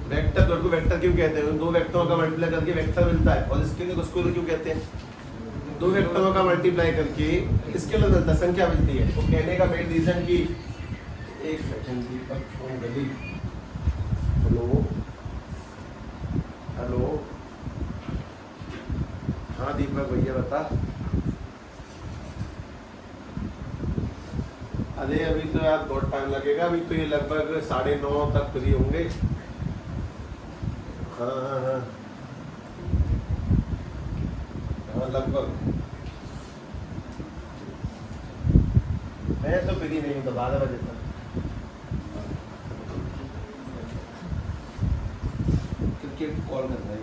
Vector dot को vector क्यों कहते हैं? दो वेक्टरों का मल्टीप्लाई करके वेक्टर मिलता है। और स्केलर को स्केलर क्यों कहते हैं? दो वेक्टरों का मल्टीप्लाई करके स्केलर मिलता है, संख्या मिलती है। तो कहने का मेन रीजन कि एक सेकंड दीपक फोन गली। हेलो हेलो, हाँ दीपक भैया बता। अरे अभी तो यार बहुत टाइम लगेगा, अभी तो ये लगभग 9:30 तक फ्री होंगे। हाँ हाँ हाँ हाँ लगभग। मैं तो फ्री नहीं हूँ तो 12 बजे तक। क्रिकेट कॉल कर रहा है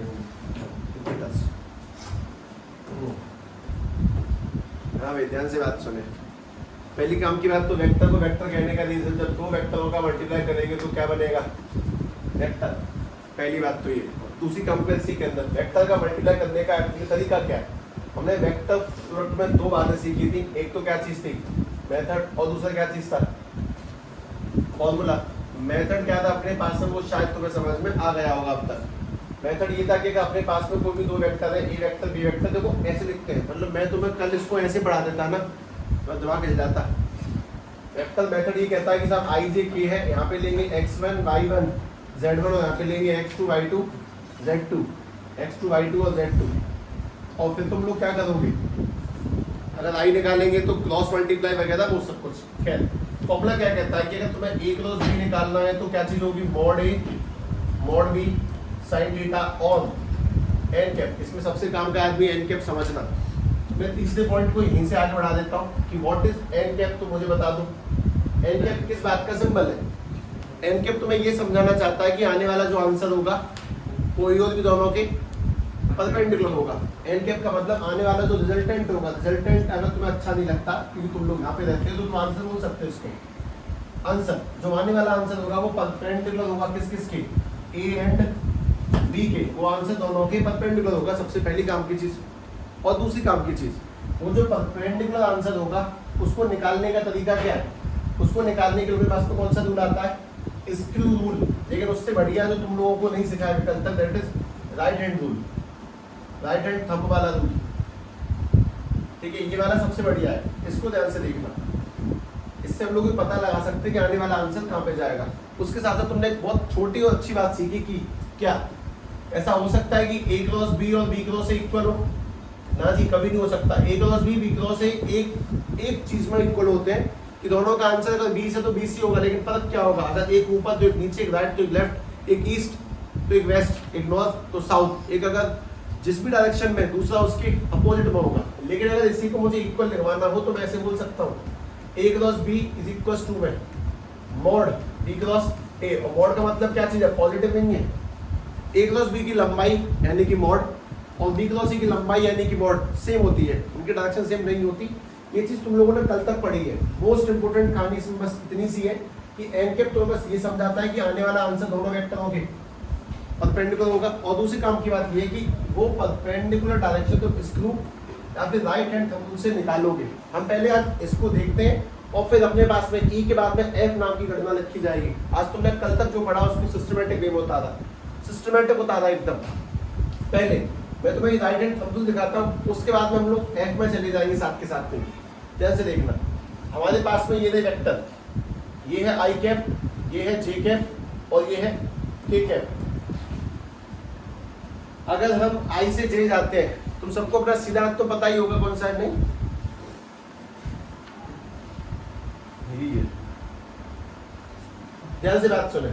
क्रिकेटर्स। हाँ भाई ध्यान से बात सुने। पहली काम की बात तो वेक्टर को वेक्टर कहने का रीजन, जब दो वेक्टरों का मल्टीप्लाई करेंगे तो क्या बनेगा? वेक्टर। पहली बात तो ये। दूसरी कंपेरेंसी के अंदर वेक्टर का मल्टीप्लाई करने का तरीका क्या है? हमने वेक्टर प्रोडक्ट में दो बातें सीखी थी। एक तो क्या चीज थी? मेथड। और दूसरा क्या चीज था? फॉर्मूला। मेथड क्या था अपने पास में, वो शायद तुम्हें समझ में आ गया होगा अब तक। मेथड ये था कि अपने पास में कोई भी दो वेक्टर है, ए वेक्टर बी वेक्टर, देखो ऐसे लिखते हैं। मतलब मैं तुम्हें कल इसको ऐसे पढ़ा देता ना तो दिमाग हिल जाता। वेक्टर मेथड ये कहता है कि साहब आई जे के है, यहाँ पे लेंगे x1 y1 z1 और यहाँ पे लेंगे x2 y2 z2, x2 y2 और z2। और फिर तुम लोग क्या करोगे? अगर आई निकालेंगे तो क्रॉस मल्टीप्लाई वगैरह वो सब कुछ। खैर फॉर्मूला क्या कहता है कि अगर तुम्हें ए क्रॉस बी निकालना है तो क्या चीज होगी? Mod A mod B sine theta on N cap. इसमें सबसे काम का आदमी एन कैप समझना। मैं तीसरे पॉइंट को यहीं से आगे बढ़ा देता हूँ कि व्हाट इज एन कैप, तो मुझे बता दो एन कैप किस बात का सिंबल है? एन कैप तुम्हें ये समझाना चाहता है कि आने वाला जो आंसर होगा कोई और भी दोनों के परपेंडिकुलर होगा। एन कैप का मतलब आने वाला जो रिजल्टेंट होगा, रिजल्टेंट अगर तुम्हें अच्छा नहीं लगता क्योंकि तुम लोग यहाँ पे रहते हो तो तुम आंसर बोल सकते हो इसको। आंसर जो आने वाला आंसर होगा वो परपेंडिकुलर होगा किस किस के? ए एंड बी के। वो आंसर दोनों के परपेंडिकुलर होगा, सबसे पहली काम की चीज। और दूसरी काम की चीज, वो जो परपेंडिकुलर आंसर होगा उसको निकालने का तरीका क्या है? उसको निकालने के लिए पास में कौन सा रूल आता है? Screw rule. लेकिन उससे बढ़िया जो तुम लोगों को नहीं सिखाया कल तक, that is right hand rule, right hand thumb वाला रूल। ठीक है, ये वाला सबसे बढ़िया है, इसको ध्यान से देखना। इससे हम लोग पता लगा सकते हैं कि आने वाला आंसर कहाँ पे जाएगा। उसके साथ साथ तुमने एक बहुत छोटी और अच्छी बात सीखी कि क्या ऐसा हो सकता है कि ए क्रॉस बी और बी क्रॉस ए इक्वल हो? ना जी, कभी नहीं हो सकता। ए क्रॉस बी क्रॉस ए एक चीज में इक्वल होते हैं कि दोनों का आंसर अगर बी से तो बी सी होगा, लेकिन फर्क क्या होगा? अगर एक ऊपर तो एक नीचे, एक राइट तो एक लेफ्ट, एक ईस्ट तो एक वेस्ट, एक नॉर्थ तो साउथ, एक अगर जिस भी डायरेक्शन में, दूसरा उसके अपोजिट में होगा। लेकिन अगर इसी को मुझे इक्वल लिखवाना हो तो मैं ऐसे बोल सकता हूँ A cross B is equal to में मॉड बी क्रॉस ए। और मॉड का मतलब क्या चीज है? पॉजिटिव नहीं है। ए क्रॉस बी की लंबाई यानी कि मॉड और बी क्रॉस ए की लंबाई यानी कि मॉड सेम होती है, उनकी डायरेक्शन सेम नहीं होती। ये चीज तुम लोगों ने कल तक पढ़ी है। मोस्ट इंपोर्टेंट कहानी इसमें बस इतनी सी है कि एन कैप तो बस ये समझाता है कि आने वाला आंसर दोनों वेक्टरों के परपेंडिकुलर होगा। और दूसरी काम की बात ये है कि वो परपेंडिकुलर डायरेक्शन तो स्क्रू या फिर राइट हैंड थंब से निकालोगे। हम पहले आज इसको देखते हैं और फिर अपने पास में ई के बाद में एफ नाम की गणना लिखी जाएगी। आज तुमने कल तक जो पढ़ा उसको सिस्टमेटिक वे में बता रहा, सिस्टमेटिक बता रहा एकदम। पहले मैं तुम्हें राइट हैंड थंब दिखाता हूँ, उसके बाद में हम लोग एफ में चले जाएंगे साथ के साथ में। ध्यान से देखना, हमारे पास में ये है वेक्टर, ये है आई कैप, ये है जे कैप और ये है के कैप। अगर हम आई से जे जाते हैं, तुम सबको अपना सीधा हाथ तो पता ही होगा कौन सा है, नहीं? यही है। ध्यान से बात सुने,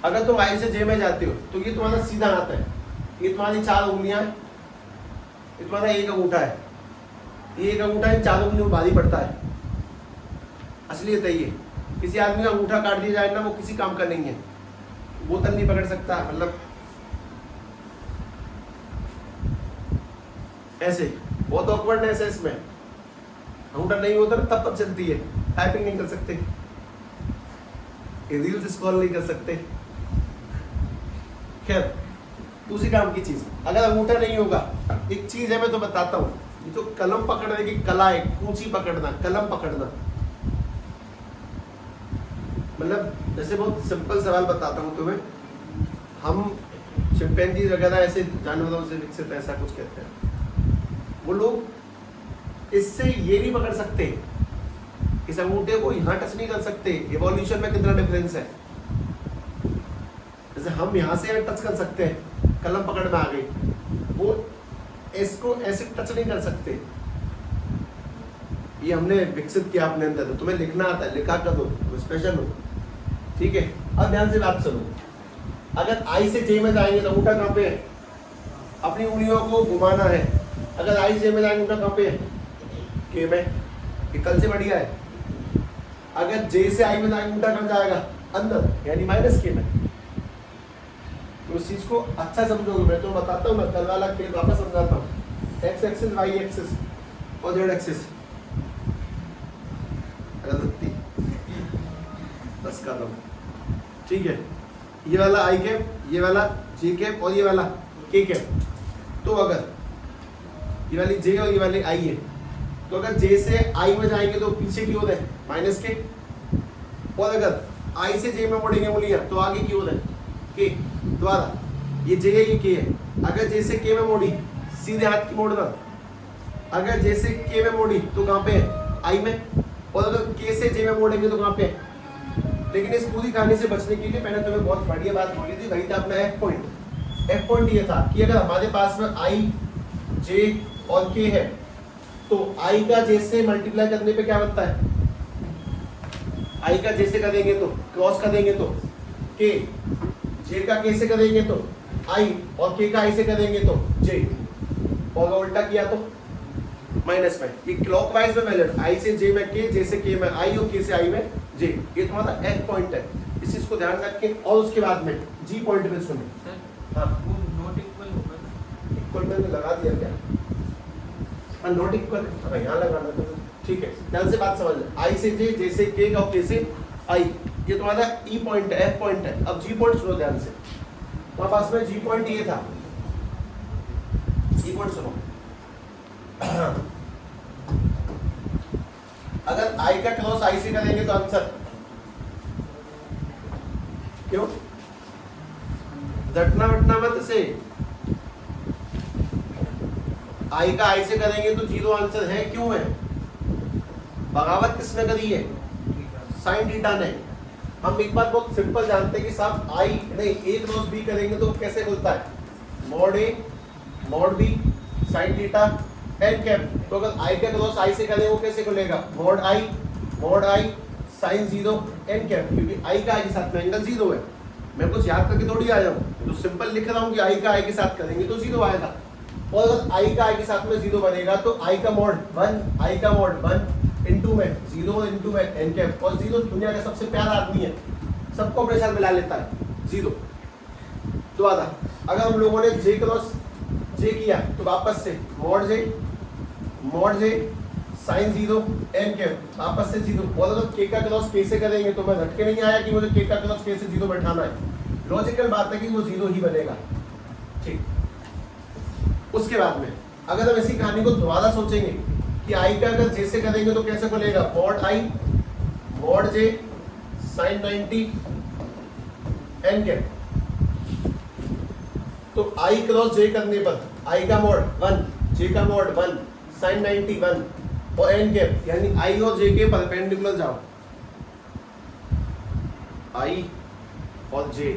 अगर तुम आई से जे में जाते हो तो ये तुम्हारा सीधा हाथ है, ये तुम्हारी 4 उंगलियां, ये तुम्हारा एक अंगूठा है, ये एक अंगूठा इन 4 उंगलियों भारी पड़ता है। असलियत है ये। किसी आदमी का अंगूठा काट दिया जाए ना, वो किसी काम का नहीं है। बोतल नहीं पकड़ सकता, मतलब ऐसे बहुत ऑकवर्डनेस है इसमें। अंगूठा नहीं होता ना तब चलती है। टाइपिंग नहीं कर सकते, रील्स स्क्रॉल नहीं कर सकते। खैर दूसरी काम की चीज, अगर अंगूठा नहीं होगा, एक चीज है मैं तो बताता हूँ, ये जो कलम पकड़ने की कला है, कूंची पकड़ना, कलम पकड़ना। मतलब जैसे बहुत सिंपल सवाल बताता हूँ तुम्हें, हम चिंपैंजी वगैरह ऐसे जानवरों से विकसित ऐसा कुछ कहते हैं। वो लोग इससे ये नहीं पकड़ सकते, इस अंगूठे को यहाँ टच नहीं कर सकते। इवोल्यूशन में कितना डिफरेंस है। जैसे हम यहाँ से टच कर सकते हैं, कलम पकड़ में आ गई, वो इसको ऐसे टच नहीं कर सकते। ये हमने विकसित किया अपने अंदर। तो तुम्हें लिखना आता है, लिखा कर दो, स्पेशल हो, ठीक है। अब ध्यान से बात सुनो, अगर आई से जे में जाएंगे तो अंगूठा कहाँ पे है? अपनी उंगलियों को घुमाना है। अगर आई से जे में जाएंगे अंगूठा कहाँ पे है? के में। ये कल से बढ़िया है। अगर जे से आई में जाएंगे अंगूठा कहाँ जाएगा? अंदर, यानी माइनस के में। तो उस चीज को अच्छा समझोगे। मैं तो बताता हूँ ना, कल वाला खेल वापस समझाता हूँ। एक्स एक्सिस, वाई एक्सिस और जेड एक्सिस। बस कर दो, ठीक है। ये वाला आई कैप, ये वाला जे कैप और ये वाला के कैप। तो अगर ये वाली जे और ये वाली आई है, तो अगर जे से आई में जाएंगे तो पीछे की ओर है माइनस के, और अगर आई से जे में मोड़ेंगे उंगलियां तो आगे की ओर है के। द्वारा ये जे है, ये के है। अगर जे से के में मोड़ी, सीधे हाथ की मोड़ना। अगर जे से के में मोड़ी तो कहाँ पे है? आई में। और अगर के से जे में मोड़ेंगे तो कहाँ पे है? लेकिन इस पूरी कहानी से बचने के लिए मैंने तुम्हें बहुत बढ़िया बात बोली थी, वही था अपना एफ पॉइंट। एफ पॉइंट ये था कि अगर हमारे पास में आई, जे और के है, तो आई का जे से मल्टीप्लाई करने पे क्या बनता है? आई का जे से करेंगे तो क्रॉस करेंगे तो के, जे का के से करेंगे तो आई, और के का आई से करेंगे तो जे, और उल्टा किया तो माइनस में। ये क्लॉकवाइज में वैलिड, आई से जे में के, जे से के में आई और के से आई में जे। ये तुम्हारा एफ पॉइंट है, इस चीज को ध्यान रख के। और उसके बाद में जी पॉइंट पे सुनो। हाँ, वो नॉट इक्वल होगा ना? इक्वल मैंने लगा दिया क्या? हाँ, नॉट इक्वल, हाँ यहाँ लगाना तो ठीक है। ध्यान से बात समझ, आई से जे, जे से के और के से आई, ये तुम्हारा ई पॉइंट है, एफ पॉइंट है। अब जी पॉइंट सुनो ध्यान से। तुम्हारे पास में जी पॉइंट ये था, जी पॉइंट सुनो। अगर आई का क्रॉस आई से करेंगे तो आंसर क्यों? रटना वटना मत से। आई का आई से करेंगे तो जीरो आंसर है, क्यों है? बगावत किसने करी है? साइन थीटा ने। हम एक बात बहुत सिंपल जानते हैं कि साहब आई नहीं, ए क्रॉस बी करेंगे तो कैसे खुलता है? Mod A mod B sine theta n cap. तो अगर आई का क्रॉस आई से करें वो कैसे खुलेगा? Mod I sine zero N cap, क्योंकि आई का आई के साथ में एंगल जीरो है। मैं कुछ याद करके थोड़ी आ जाऊँ, तो सिंपल लिख रहा हूँ कि आई का आई के साथ करेंगे तो जीरो आएगा। और अगर आई का आई के साथ में जीरो बनेगा तो आई का मॉड वन इंटू में जीरो इंटू में एन कैप। और जीरो दुनिया का सबसे प्यारा आदमी है, सबको अपने साथ मिला लेता है जीरो। तो आधा अगर हम लोगों ने जे क्रॉस जे किया तो वापस से मॉड जे साइन जीरो एन कैप, वापस से जीरो। और अगर के का क्रॉस के से करेंगे तो मैं झटके नहीं आया कि मुझे के का क्रॉस के से जीरो बैठाना है। लॉजिकल बात है कि वो जीरो ही बनेगा, ठीक। उसके बाद में अगर हम इसी कहानी को दोबारा सोचेंगे कि आई का अगर जे से करेंगे तो कैसे खुलेगा? मॉड जे साइन 90 एन कैप। तो आई क्रॉस जे करने पर आई का मॉड 1, जे का मॉड 1, साइन 90 1 और एन कैप, यानी आई और जे के परपेंडिकुलर जाओ। आई और जे,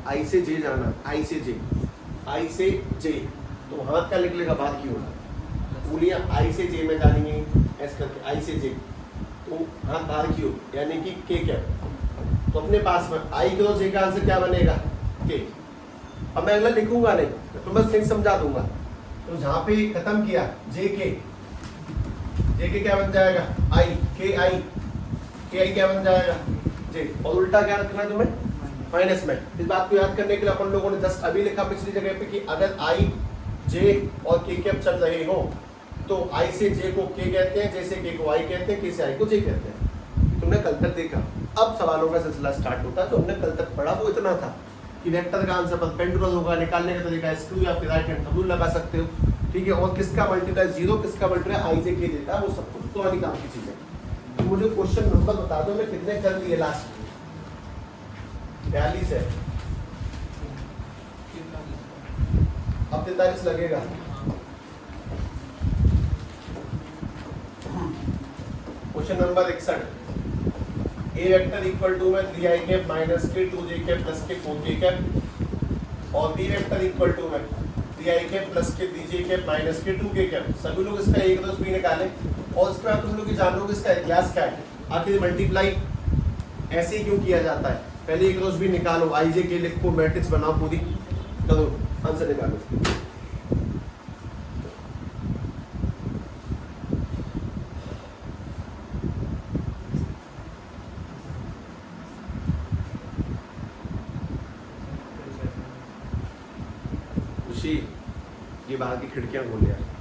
आई से जे जाना, आई से जे, तो हाथ का लिख लेगा बाहर की ओर, उंगलियां आई से जे में डालेंगे ऐसे करके, आई से जे, तो हाथ बाहर की ओर, यानी कि के कैप। तो अपने पास में आई क्रॉस जे का आंसर क्या बनेगा? के। अब मैं अगला लिखूंगा नहीं, तो बस थिंग समझा दूंगा। तो जहां पे खत्म किया जे के क्या बन जाएगा? आई के आई क्या बन जाएगा? जे। और उल्टा क्या रखना है तुम्हें? माइनस में। इस बात को याद करने के लिए अपन लोगों ने जस्ट अभी लिखा पिछली जगह पे कि अगर आई जे और के कैप चल रहे हो तो आई से जे को के कहते हैं, जे से के को आई कहते हैं, के से आई को जे कहते हैं। तुमने कल तक देखा। अब सवालों का सिलसिला स्टार्ट होता है। जो हमने कल तक पढ़ा वो इतना था कि वेक्टर का आंसर परपेंडिकुलर होगा, निकालने का तरीका स्क्रू या फिर राइट हैंड रूल लगा सकते हो, ठीक है। और किसका मल्टीप्लाई जीरो, किसका मल्टीप्लाई आई जे के देता है, वो सब कुछ तो वाली काम की चीज है। तो मुझे क्वेश्चन नंबर बता दो, मैं कितने कर लिए लास्ट? 42 है। अब 43 लगेगा। Question number 61, A vector equal to में 3i कैप माइनस के 2j कैप प्लस के 4k कैप और बी वेक्टर इक्वल टू में 3i कैप प्लस के 3j कैप माइनस के 2k कैप। सभी लोग इसका एक दोस्त भी निकालें और उसके बाद तुम लोग ये जान लो कि इसका इतिहास क्या है, आखिर मल्टीप्लाई ऐसे ही क्यों किया जाता है। पहले एक रोज भी निकालो, आई जे के लिखो, मैट्रिक्स बनाओ, पूरी करो, आंसर निकालो। खुशी, ये बाहर की खिड़कियां खोल यार।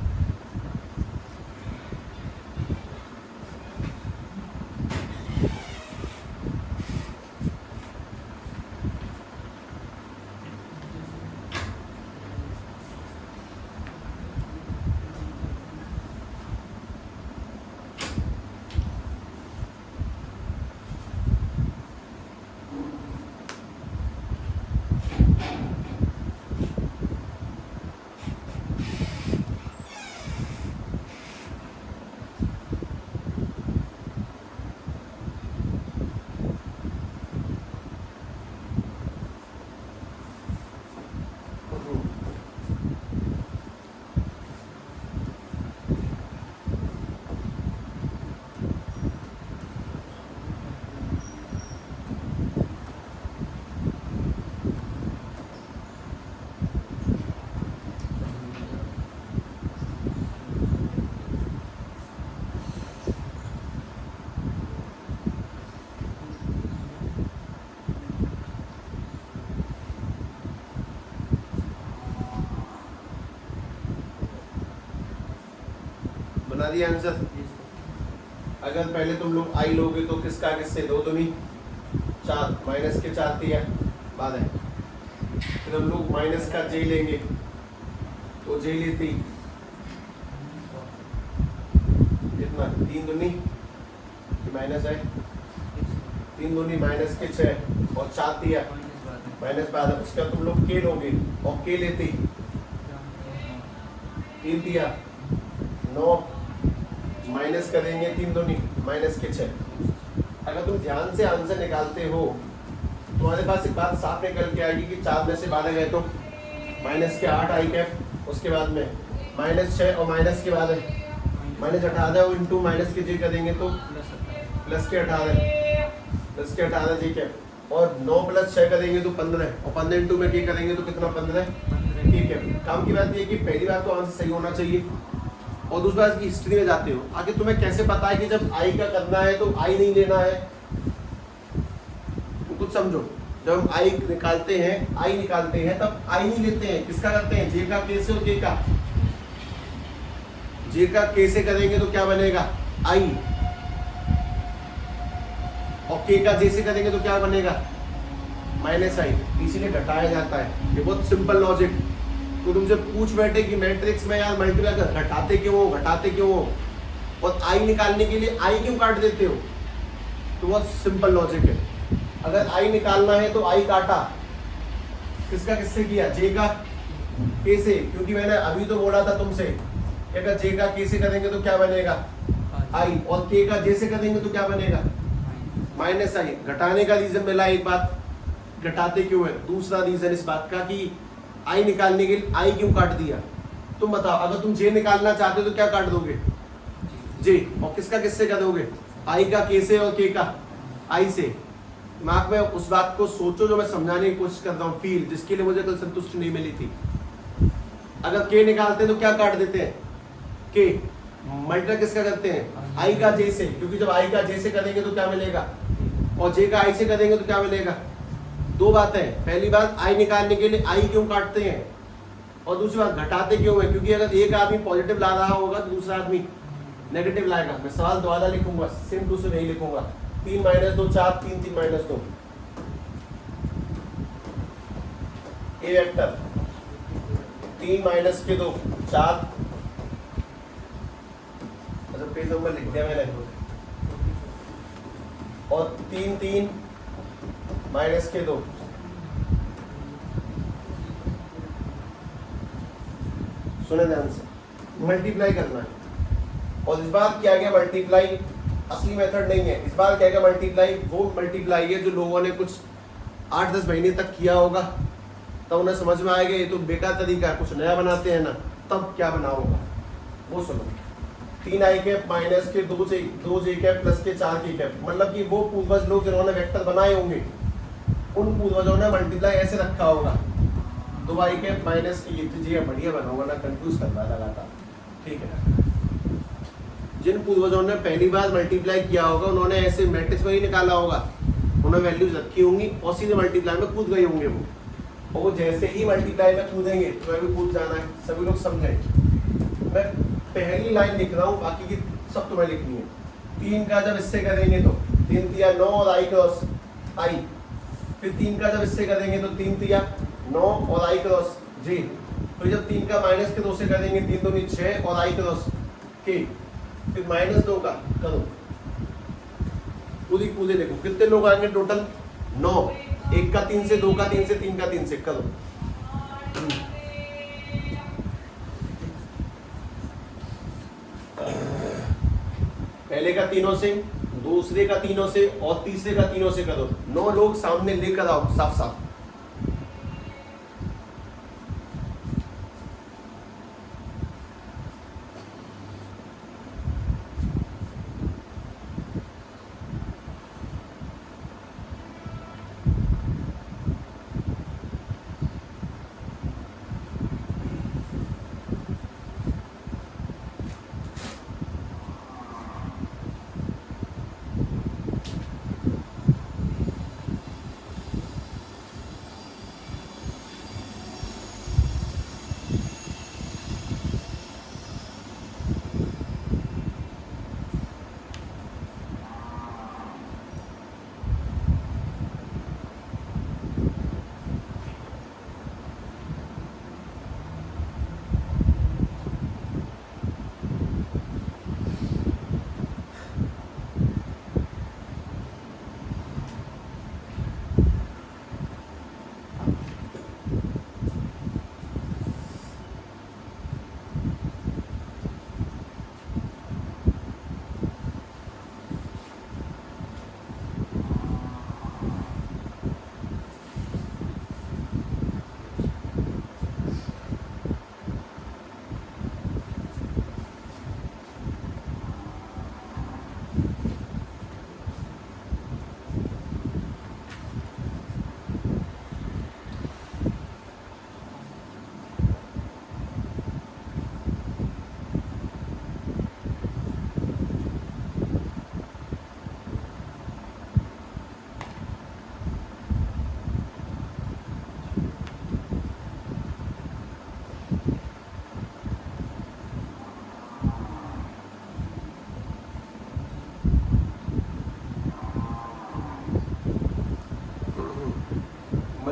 बना दिया आंसर। अगर पहले तुम लोग आई लोगे तो किसका किससे, 2 दूनी 4 माइनस के 4 दिया बाद है। फिर हम लोग माइनस का जे लेंगे तो जे लेती कितना, 3 दूनी माइनस है, 3 दूनी माइनस के 6 और 4 दिया माइनस बाद है। उसका तुम लोग के लोगे और के लेते 3 दिया 9 माइनस करेंगे 3 दूनी माइनस के 6। अगर तुम ध्यान से आंसर निकालते हो तुम्हारे पास एक बात साफ निकल के आएगी कि 4 में से 12 गए तो माइनस के 8 आई कैप, उसके बाद में माइनस 6 और माइनस के बाद है माइनस 18 और इंटू माइनस के जे करेंगे तो प्लस के 18 जे कैप और 9 प्लस 6 करेंगे तो 15 और 15 इंटू में के करेंगे तो कितना 15 ठीक है। काम की बात ये कि पहली बात तो आंसर सही होना चाहिए और दूसरी बात की हिस्ट्री में जाते हो आगे तुम्हें कैसे पता है कि जब आई का करना है तो आई नहीं लेना है। तो कुछ समझो, जब हम आई निकालते हैं तब आई नहीं लेते हैं, किसका करते हैं, जे का के से और के का। जे का के से करेंगे तो क्या बनेगा आई और के का जे से करेंगे तो क्या बनेगा माइनस आई, इसीलिए घटाया जाता है। ये बहुत सिंपल लॉजिक। तो तुमसे पूछ बैठे कि मैट्रिक्स में यार मल्टीप्लाई घटाते क्यों हो और आई निकालने के लिए आई क्यों काट देते हो, तो बहुत सिंपल लॉजिक है। अगर आई निकालना है तो आई काटा, किसका किससे किया, जे का के से, क्योंकि मैंने अभी तो बोला था तुमसे अगर जे का के से करेंगे तो क्या बनेगा आई और के का जे से करेंगे तो क्या बनेगा माइनस आई। घटाने का रीजन मिला, एक बात घटाते क्यों है, दूसरा रीजन इस बात का कि आई निकालने के लिए आई क्यों काट दिया। तुम बताओ, अगर तुम जे निकालना चाहते हो तो क्या काट दोगे जे, और किसका किससे कर दोगे आई का के से और के का आई से। दिमाग में उस बात को सोचो जो मैं समझाने की कोशिश कर रहा हूँ, फील जिसके लिए मुझे कल संतुष्टि नहीं मिली थी। अगर के निकालते हैं तो क्या काट देते हैं के, मल्टीप्लाई किसका करते हैं आई का जे से, क्योंकि जब आई का जे से करेंगे तो क्या मिलेगा और जे का आई से करेंगे तो क्या मिलेगा। दो बातें, पहली बात आई निकालने के लिए आई क्यों काटते हैं और दूसरी बात घटाते क्यों है, क्योंकि अगर एक आदमी पॉजिटिव ला रहा होगा तो दूसरा आदमी नेगेटिव लाएगा। मैं सवाल दोबारा लिखूंगा, सेम टू सेम नहीं लिखूंगा, 3 माइनस 2 4 3 3 माइनस 2 ए वेक्टर 3 माइनस के 2 4, अच्छा पेज नंबर लिख दिया मैंने, और 3 3 माइनस के 2 सुने ध्यान से, मल्टीप्लाई करना है। और इस बार क्या गया मल्टीप्लाई असली मेथड नहीं है, इस बार क्या गया मल्टीप्लाई वो मल्टीप्लाई है जो लोगों ने कुछ 8-10 महीने तक किया होगा, तब उन्हें समझ में आएगा ये तो बेकार तरीका है, कुछ नया बनाते हैं ना, तब क्या बना होगा वो सुनो। 3i कैप माइनस के 2j कैप प्लस के 4k कैप, मतलब कि वो पूर्वज लोग जिन्होंने वेक्टर बनाए होंगे उन पूर्वजों ने मल्टीप्लाई ऐसे रखा होगा 2i कैप माइनस की, ये जी बढ़िया बनाऊंगा ना, कंफ्यूज कर रहा लगातार, ठीक है। जिन पूर्वजों ने पहली बार मल्टीप्लाई किया होगा उन्होंने ऐसे मैट्रिक्स में ही निकाला होगा, उन्होंने वैल्यूज रखी होंगी और सीधे मल्टीप्लाई में कूद गए होंगे वो, और वो जैसे ही मल्टीप्लाई में कूदेंगे तो भी कूद जाना है, सभी लोग समझें। मैं पहली लाइन लिख रहा हूँ, बाकी की सब तुम्हें लिखनी है। 3 का जब इससे करेंगे तो 3 तिया 9 और i क्रॉस i, फिर 3 का जब इससे करेंगे तो 3 तिया 9 और i क्रॉस j, फिर जब 3 का माइनस के 2 से करेंगे 3 दूनी 6 और i क्रॉस k, फिर -2 का करो, पूरी कूदे देखो कितने लोग आएंगे टोटल 9, 1 का 3 से, 2 का 3 से, 3 का 3 से करो। पहले का तीनों से, दूसरे का तीनों से और तीसरे का तीनों से करो। 9 लोग सामने लेकर आओ साफ साफ।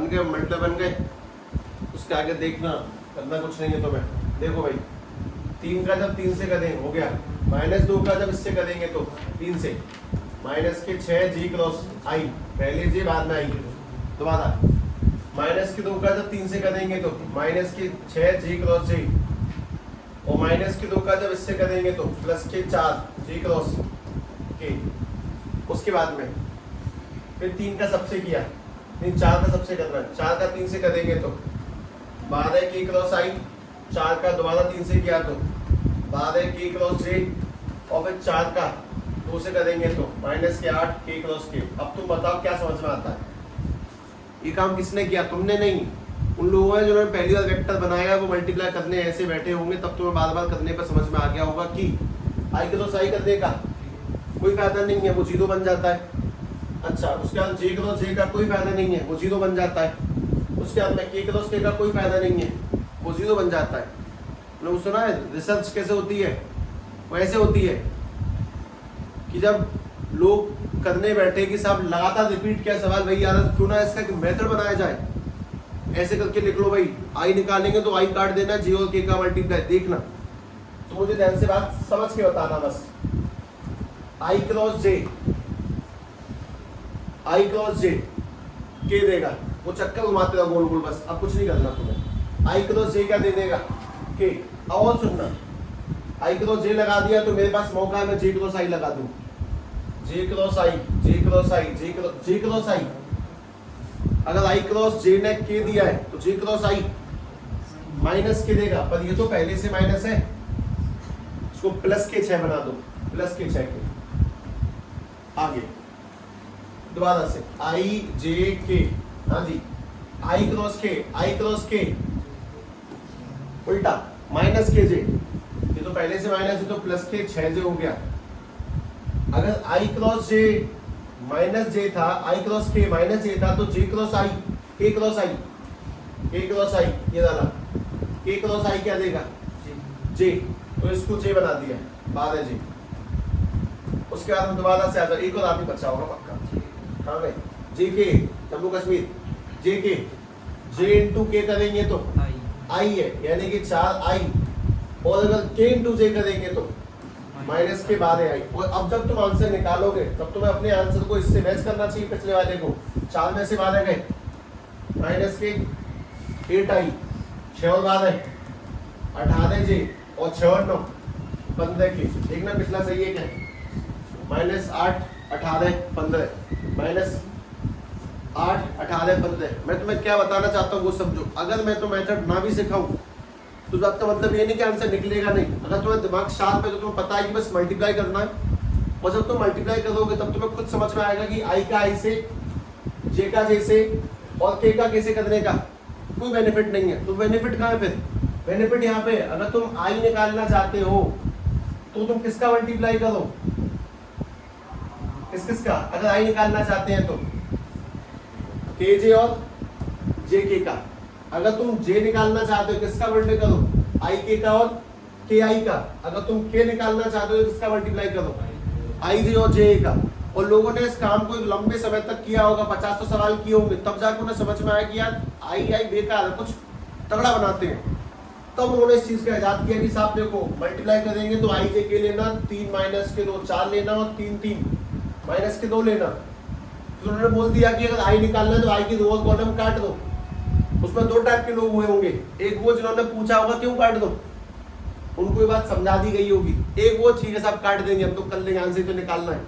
गए मल्टे बन गए, उसके आगे देखना करना कुछ नहीं है। तो मैं देखो भाई 3 का जब 3 से करेंगे हो गया, -2 का जब इससे करेंगे तो 3 से माइनस के 6 जी क्रॉस आई, पहले जी बाद में आई, दोबारा -2 का जब 3 से करेंगे तो माइनस के 6 जी क्रॉस जी, और -2 का जब इससे करेंगे तो +4 जी क्रॉस के। उसके बाद में फिर 3 का सबसे किया, नहीं 4 का सबसे करना है, 4 का 3 से करेंगे तो 12 के क्रॉस आई, 4 का दोबारा 3 से किया तो 12 के क्रॉस जे, और फिर 4 का 2 से करेंगे तो -8 के क्रॉस के। अब तुम बताओ क्या समझ में आता है? ये काम किसने किया? तुमने नहीं, उन लोगों ने जिन्होंने पहली बार वेक्टर बनाया वो मल्टीप्लाई करने ऐसे बैठे होंगे, तब तुम्हें बार बार करने पर समझ में आ गया होगा कि आई क्रॉस आई करने का कोई फायदा नहीं है, वो 0 बन जाता है। अच्छा, उसके बाद जे क्रॉस जे का कोई फायदा नहीं है, वो 0 बन जाता है। उसके बाद में के क्रॉस के का कोई फायदा नहीं है, वो 0 बन जाता है। लोग सुना है रिसर्च कैसे होती है? वो ऐसे होती है कि जब लोग करने बैठे कि साहब लगातार रिपीट किया सवाल, भाई यार क्यों ना इसका मेथड बनाया जाए, ऐसे करके लिख लो भाई, आई निकालेंगे तो आई काट देना, जे और के का मल्टीप्लाई देखना। तो मुझे ध्यान से बात समझ के बताना बस। आई क्रॉस जे के देगा, वो चक्कर घुमाते रहो गोल गोल, बस अब कुछ नहीं करना तुम्हें। आई क्रॉस जे क्या दे देगा? के। और सुनना, आई क्रॉस जे लगा दिया तो मेरे पास मौका है मैं जे क्रॉस आई लगा दूं। जे क्रॉस आई, जे क्रॉस आई, जे क्रॉस आई। अगर आई क्रॉस जे ने के दिया है तो जे क्रॉस आई माइनस के देगा, पर ये तो पहले से माइनस है, इसको प्लस के 6 बना दो, प्लस के 6 के। आगे दोबारा से आई जे के, हाँ जी, आई क्रॉस के, आई क्रॉस के उल्टा माइनस के जे, ये तो पहले से माइनस है तो प्लस के 6 जे हो गया। अगर आई क्रॉस जे माइनस जे था, आई क्रॉस के माइनस जे था, तो जे क्रॉस आई, के क्रॉस आई, के क्रॉस आई ये डाला, के क्रॉस आई क्या देगा जे, तो इसको जे बना दिया, बाद है जे। उसके बाद हम दोबारा से आ जाओ, एक और आप ही बचा होगा पक्का, कहाँ गए, जे के जम्मू कश्मीर, जे के, जे इंटू के करेंगे तो आई है, यानी कि 4 आई, और अगर के इंटू जे करेंगे तो माइनस के बाद है आई। और अब जब तुम आंसर निकालोगे तब तुम्हें अपने आंसर को इससे मैच करना चाहिए पिछले वाले को। 4 में से 12 गए, माइनस के 8 आई, 6 और 12 18 जे, और 6 और 9 15 के। देखना पिछला सही है क्या, -8 18 15, -8 18 15। मैं तुम्हें क्या बताना चाहता हूँ वो समझो। अगर मैं तो मेथड ना भी सिखाऊं तो आपका मतलब ये नहीं कि आंसर निकलेगा नहीं। अगर तुम्हारा दिमाग शार्प है तो तुम्हें पता है कि बस मल्टीप्लाई करना है, और जब तुम मल्टीप्लाई करोगे तब तुम्हें खुद समझ में आएगा कि आई का आई से, जे का जे से, और के का के से करने का कोई बेनिफिट नहीं है। तो बेनिफिट कहाँ है फिर, बेनिफिट यहाँ पे, अगर तुम आई निकालना चाहते हो तो तुम किसका मल्टीप्लाई करो, किसका, अगर आई निकालना चाहते हैं तो के जे और जे के का। अगर तुम जे निकालना चाहते हो किसका मल्टीप्लाई करो, आई के का और के आई का। अगर तुम के निकालना चाहते हो तो किसका मल्टीप्लाई करो, आई जे और जे का। और लोगों ने इस काम को लंबे समय तक किया होगा, 50 सवाल किए होंगे, तब जाकर उन्हें समझ में आया कि यार आई आई बेकार है, कुछ तगड़ा बनाते हैं। तब उन्होंने इस चीज का इजाद किया कि साहब देखो मल्टीप्लाई करेंगे तो आई जे के लेना, 3 माइनस के 2 4 लेना, और 3 3 माइनस के 2 लेना। फिर उन्होंने बोल दिया कि अगर आई निकालना है तो आई की 2 कॉलम काट दो। उसमें 2 टाइप के लोग हुए होंगे, एक वो जिन्होंने पूछा होगा क्यों काट दो, उनको ये बात समझा दी गई होगी। एक वो ठीक है साहब काट देंगे, हम तो कर लेंगे, आंसर तो निकालना है।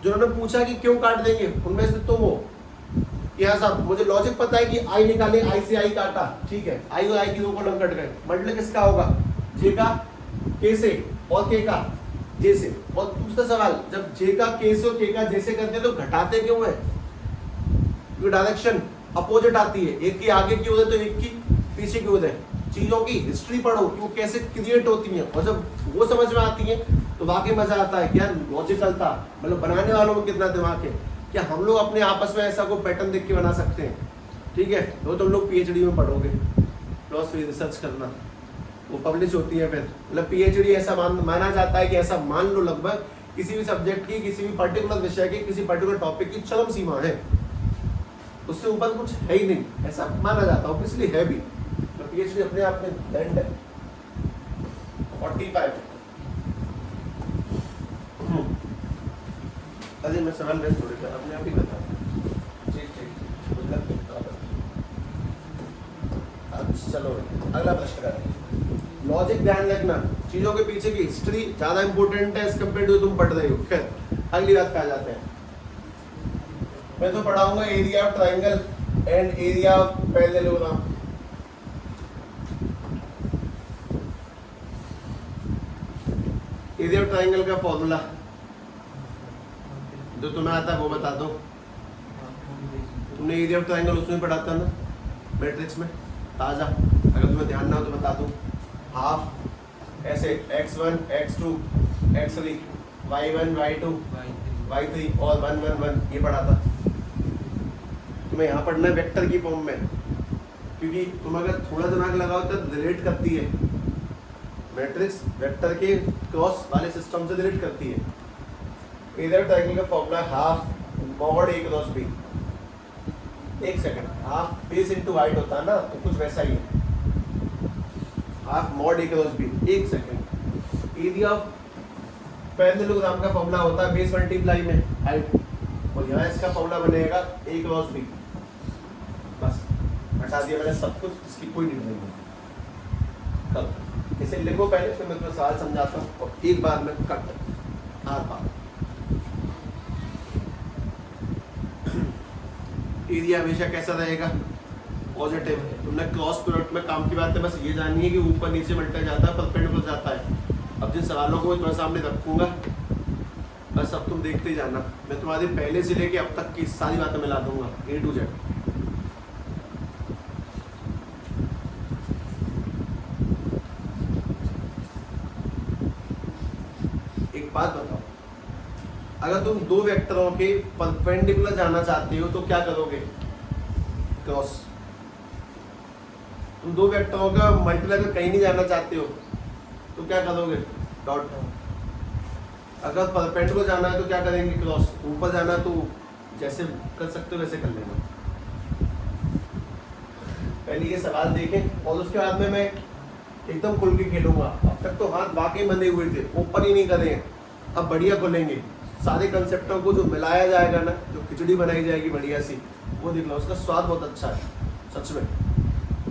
जिन्होंने पूछा कि क्यों काट देंगे, उनमें से तुम हो कि हाँ साहब मुझे लॉजिक पता है कि आई निकाले, आई से आई काटा, ठीक है, आई और आई की 2 कॉलम कट गए, मल्टीप्लाई किसका होगा, जे का के से, और के का जे से। और दूसरा सवाल, जब जे का के से और के का जे से करते तो घटाते क्यों है, क्योंकि डायरेक्शन अपोजिट आती है, एक की आगे की उधर तो एक की पीछे की उधर। चीजों की हिस्ट्री पढ़ो कि वो कैसे क्रिएट होती हैं, और जब वो समझ में आती है तो वाकई मजा आता है कि यार लॉजिकल था, मतलब बनाने वालों में कितना दिमाग है, क्या हम लोग अपने आपस में ऐसा कोई पैटर्न देख के बना सकते हैं। ठीक है, तो तुम लोग पीएचडी में पढ़ोगे, फिलोसफी रिसर्च करना, वो पब्लिश होती है फिर, मतलब पीएचडी ऐसा माना जाता है कि ऐसा मान लो लगभग किसी भी सब्जेक्ट की, किसी भी पर्टिकुलर विषय की, किसी पर्टिकुलर टॉपिक की चरम सीमा है, उससे ऊपर कुछ है ही नहीं, ऐसा माना जाता है, इसलिए है भी। तो पीएचडी अपने आप में लैंड है 45। अरे मैं सवाल नहीं छोड़ अपने आप ही बता। चलो अगला प्रश्न करें। लॉजिक ध्यान रखना, चीजों के पीछे की हिस्ट्री ज्यादा इंपॉर्टेंट है एज कम्पेयर टू तुम पढ़ रहे हो। खैर अगली बात पे आ जाते हैं। मैं तो पढ़ाऊंगा area of triangle and area of parallelogram. Area of triangle का फॉर्मूला जो तुम्हें आता है वो बता दो। तुमने एरिया ऑफ ट्राइंगल उसमें पढ़ा था ना, मैट्रिक्स में, ताजा। अगर तुम्हें ध्यान ना हो तो बता दूं, हाफ ऐसे x1 x2 x3 y1 y2 y3 और 1 1 1 ये पढ़ा था। तुम्हें यहाँ पढ़ना है वेक्टर की फॉर्म में, क्योंकि तुम अगर थोड़ा दिमाग लगाओ तो रिलेट करती है मैट्रिक्स वेक्टर के क्रॉस वाले सिस्टम से रिलेट करती है। इधर ट्रायंगल का formula half mod a cross b। एक second, half base into height होता है ना, तो कुछ वैसा ही है, half mod a cross b। एक सेकंड, एरिया ऑफ पैरेललोग्राम का फॉर्मूला होता है बेस मल्टीप्लाई में हाइट, और यहाँ इसका फॉर्मूला बनेगा a क्रॉस b। बस हटा दिया मैंने सब कुछ, इसकी कोई नीड नहीं है। करो। इसे लिखो पहले, फिर मैं तुम्हें सवाल समझाता हूँ और एक बार में कट आर पार। एरिया हमेशा कैसा रहेगा? पॉजिटिव। तुमने क्रॉस प्रोडक्ट में काम की बात है बस ये जानिए कि ऊपर नीचे मल्टा जाता है, परपेंडिकुलर जाता है। अब जिन सवालों को मैं तुम्हारे सामने रखूंगा बस अब तुम देखते ही जाना। मैं तुम्हारे पहले से लेके अब तक की सारी बातें मिला दूंगा A to Z। एक बात बताओ, अगर तुम दो वेक्टरों के परपेंडिकुलर जाना चाहते हो तो क्या करोगे? क्रॉस। तुम दो वेक्टरों का मल्टीप्लाई कर कहीं नहीं जाना चाहते हो तो क्या करोगे? डॉट। अगर परपेंडिकुलर जाना है तो क्या करेंगे? क्रॉस। ऊपर जाना है तो जैसे कर सकते हो वैसे कर लेना। पहले ये सवाल देखें और उसके बाद में मैं एकदम खुल के खेलूंगा। अब तक तो हाथ वाकई बंधे हुए थे, ओपन ही नहीं करेंगे, अब बढ़िया खुलेंगे। सारे कंसेप्टों को जो मिलाया जाएगा ना, जो खिचड़ी बनाई जाएगी बढ़िया सी, वो देख लो, उसका स्वाद बहुत अच्छा है सच में।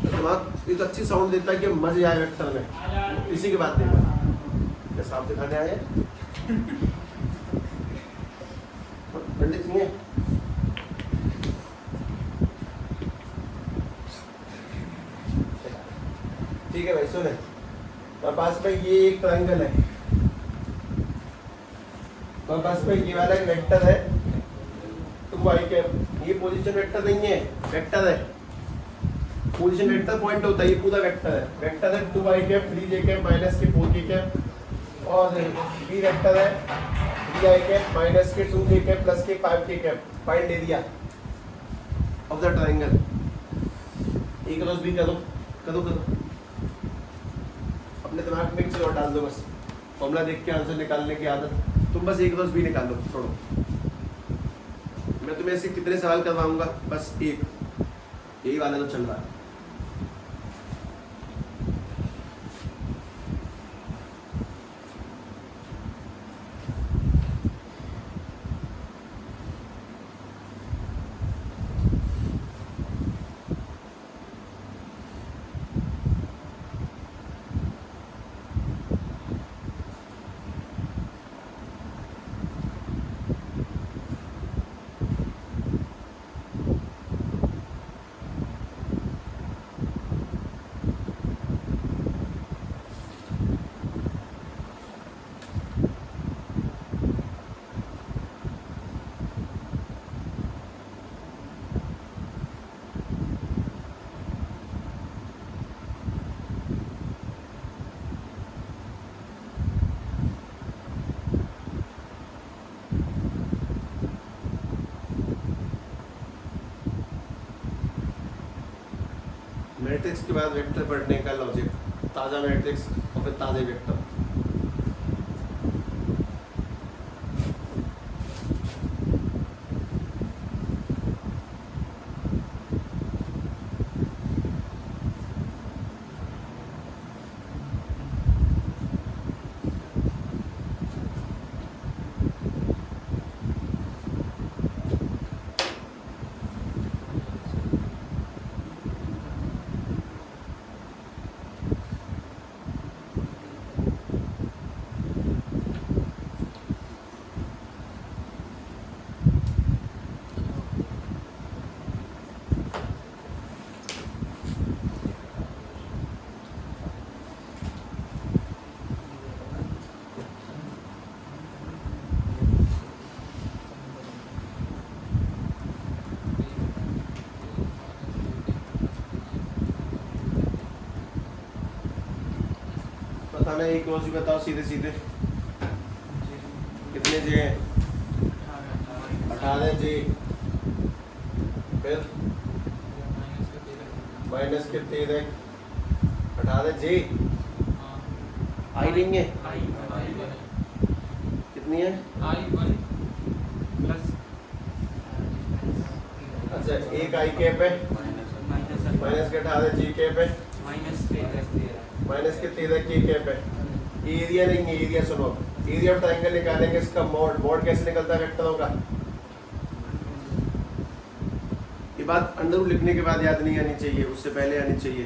दिमाग एक अच्छी साउंड देता है कि मजे आए वेक्टर में, इसी की बात देखा। क्या साफ दिखाने आए हैं? पंडित जी हैं? ठीक है भाई सुने, मेरे पास में ये एक ट्रायंगल है, मेरे पास में ये वाला एक वेक्टर है 2i कैप। ये पोजीशन वेक्टर नहीं है, वेक्टर है। पोजीशन वेक्टर पॉइंट होता है, ये पूरा वेक्टर है। वेक्टर है 2i cap 3j cap minus के 4k कैप, और b वेक्टर है 3i कैप माइनस के 2j कैप प्लस के 5k cap. Find area of the triangle. एक रोज भी करो करो करो, अपने दिमाग में एक चीज और डाल दो बस, फॉर्मूला देख के आंसर निकालने की आदत। तुम बस एक रोज भी निकाल लो, छोड़ो। मैं तुम्हें ऐसे कितने सवाल करवाऊंगा? बस एक, यही वाला तो चल रहा है। मैट्रिक्स के बाद वेक्टर पढ़ने का लॉजिक, ताज़ा मैट्रिक्स और फिर ताज़े वेक्टर। बताना एक रोज भी बताओ सीधे सीधे, कितने जे हैं? 18 जे, फिर माइनस के 13, 18 जे आई नहीं है, कितनी है? I1 प्लस अच्छा एक आई कैप है माइनस के 18 जी कैप है माइनस के 13 की कैप है। एरिया नहीं है, एरिया सुनो, एरिया ऑफ ट्रायंगल निकालेंगे, इसका मोड। मोड कैसे निकलता है वेक्टरों का? ये बात अंडर रूट लिखने के बाद याद नहीं आनी चाहिए, उससे पहले आनी चाहिए।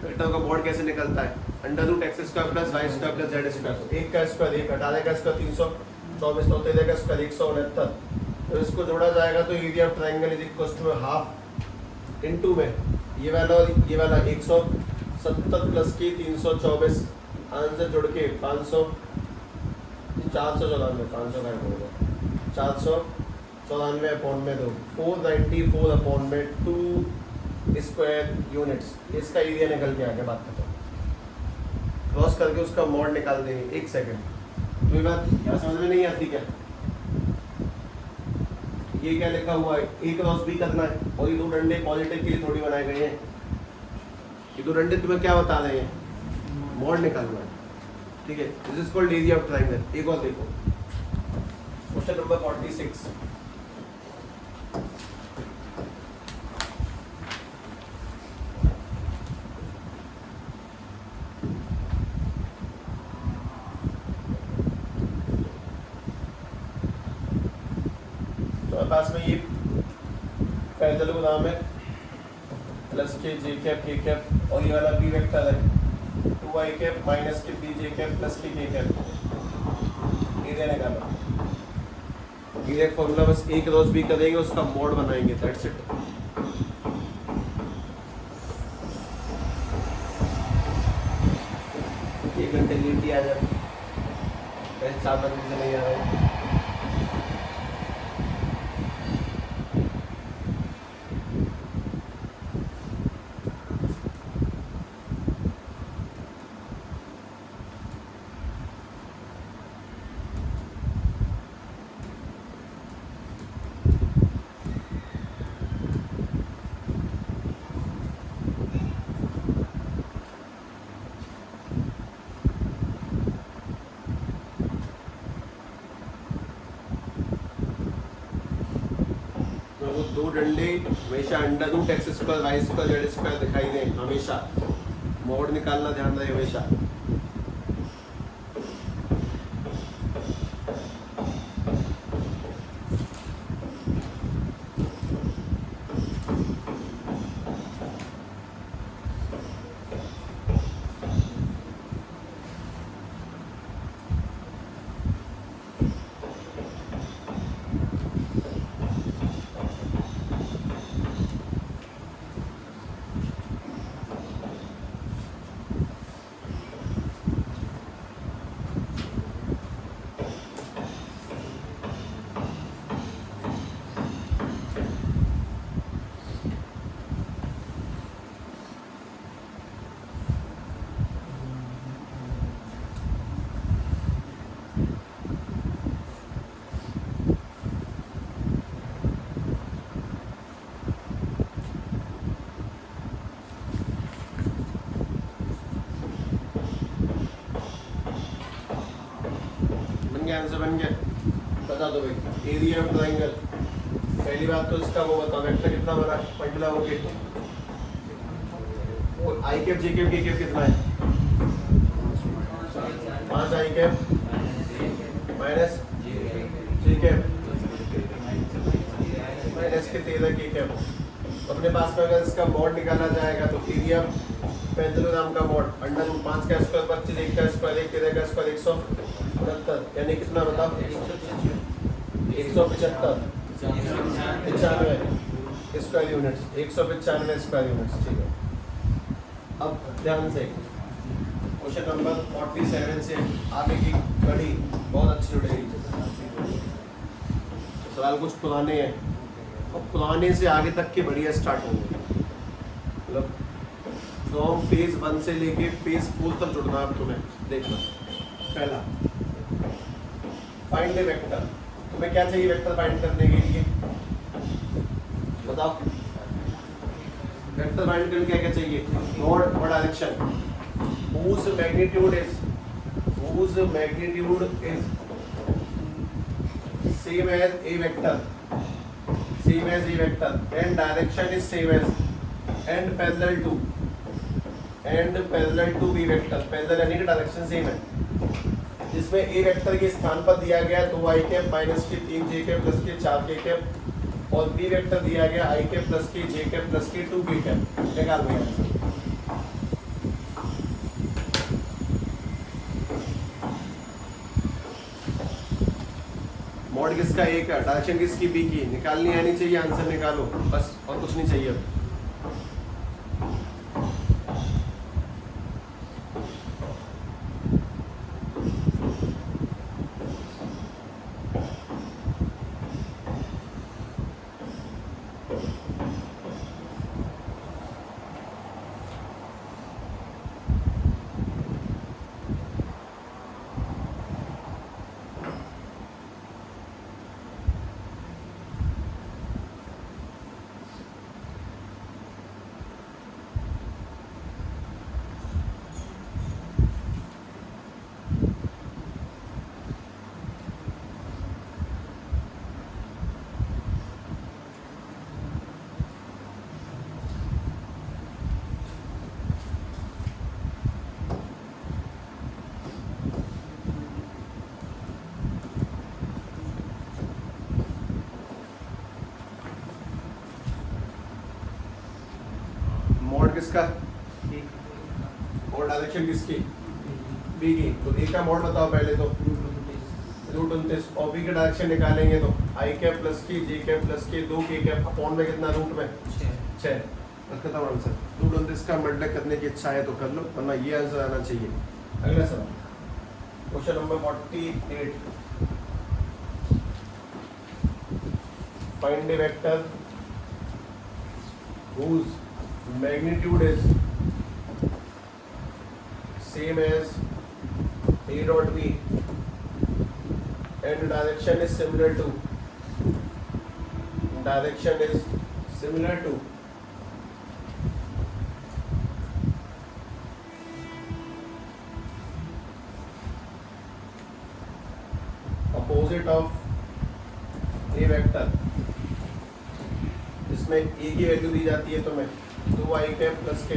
वेक्टर का मॉड कैसे निकलता है? Under root X square plus Y square plus Z square. एक का स्क्वायर एक, 18 का स्क्वायर 324, 13 का स्क्वायर 169। तो इसको जोड़ा जाएगा तो area of triangle is equal to half into में ये वाला 170 प्लस की 324 आंसर जोड़ के 500 494 500 का होगा 494 अपॉन में 2 494 अपॉन में 2 स्क्वायर यूनिट्स। इसका एरिया निकल के आ गया। बात खत्म। क्रॉस करके उसका मॉड निकाल देंगे। एक सेकंड, तो ये बात यहाँ समझ में नहीं आती क्या? ये क्या लिखा हुआ है? ए क्रॉस बी करना है और ये दो डंडे पॉजिटिव के लिए थोड़ी बनाए गए हैं। ये दो डंडे तुम्हें क्या बता रहे हैं? मॉड निकालना है। ठीक है, this is called area of triangle. एक और देखो क्वेश्चन नंबर 46। तो पास में ये पैरेललोग्राम है प्लस के जे कैप के कैप और ये वाला बी वेक्टर है 2i कैप माइनस के बी जे कैप प्लस के कैप। ये देने का ये एक फॉर्मूला बस एक क्रॉस बी करेंगे उसका मॉड बनाएंगे। That's it. एक घंटे लेट ही आ जाए, 4 बजे से नहीं आ रहे। दो डंडे हमेशा under root X square Y square Z square दिखाई दें। हमेशा मॉड निकालना ध्यान रहे हमेशा। आंसर बन गया। बता दो भाई एरिया ऑफ ट्रायंगल। पहली बात तो इसका वो बताओ वेक्टर कितना बना मल्टीप्लाई होके और आई कैप जे कैप के कैप कितना है? 5 आई कैप माइनस जे कैप माइनस के 13 के कैप। अपने पास में अगर इसका मॉड निकाला जाएगा तो एरिया पैरेललोग्राम का मॉड अंडर रूट 5 का स्क्वायर 25 1 का स्क्वायर 1 13 का स्क्वायर 169 यानी कितना बताओ? 175 स्क्वायर यूनिट्स 195 स्क्वायर यूनिट्स। ठीक है, अब ध्यान से क्वेश्चन नंबर 47 से आगे की कड़ी बहुत अच्छी जुड़ेगी। सवाल कुछ पुराने हैं और पुराने से आगे तक के बढ़िया स्टार्ट होंगे। मतलब फ्रॉम फेज 1 से लेके फेज 4 तक जुड़ना है तुम्हें। देखना पहला फाइंड द वेक्टर। तुम्हें क्या चाहिए वेक्टर फाइंड करने के लिए? बताओ वेक्टर फाइंड करने क्या क्या चाहिए? नोड और direction. whose magnitude is same as a vector and direction is same as and parallel to b vector। Parallel यानी कि डायरेक्शन सेम है। जिसमें a वेक्टर के स्थान पर दिया गया 2i कैप माइनस के 3j कैप प्लस के 4k कैप और b वेक्टर दिया गया i कैप प्लस के j कैप प्लस के 2k कैप। निकाल भैया किसका? ए का। डायरेक्शन किसकी? बी की। निकालनी आनी चाहिए, आंसर निकालो बस, और कुछ नहीं चाहिए अब। मोड किसका? और डायरेक्शन किसकी? बी की। तो ए का मोड बताओ पहले तो। √29 और बी का डायरेक्शन निकालेंगे तो आई कैप प्लस की जे कैप प्लस की 2 के कैप अपॉन में कितना? रूट में 6। बस खत्म आंसर। √29 का मल्टीप्लाई करने की इच्छा है तो कर लो, वरना ये आंसर आना चाहिए। अगला सवाल, question number 48। Find A vector whose magnitude is same as A dot B and direction is similar to opposite of A vector, इसमें ए की वैल्यू दी जाती है तुम्हें 2 आई कैप प्लस के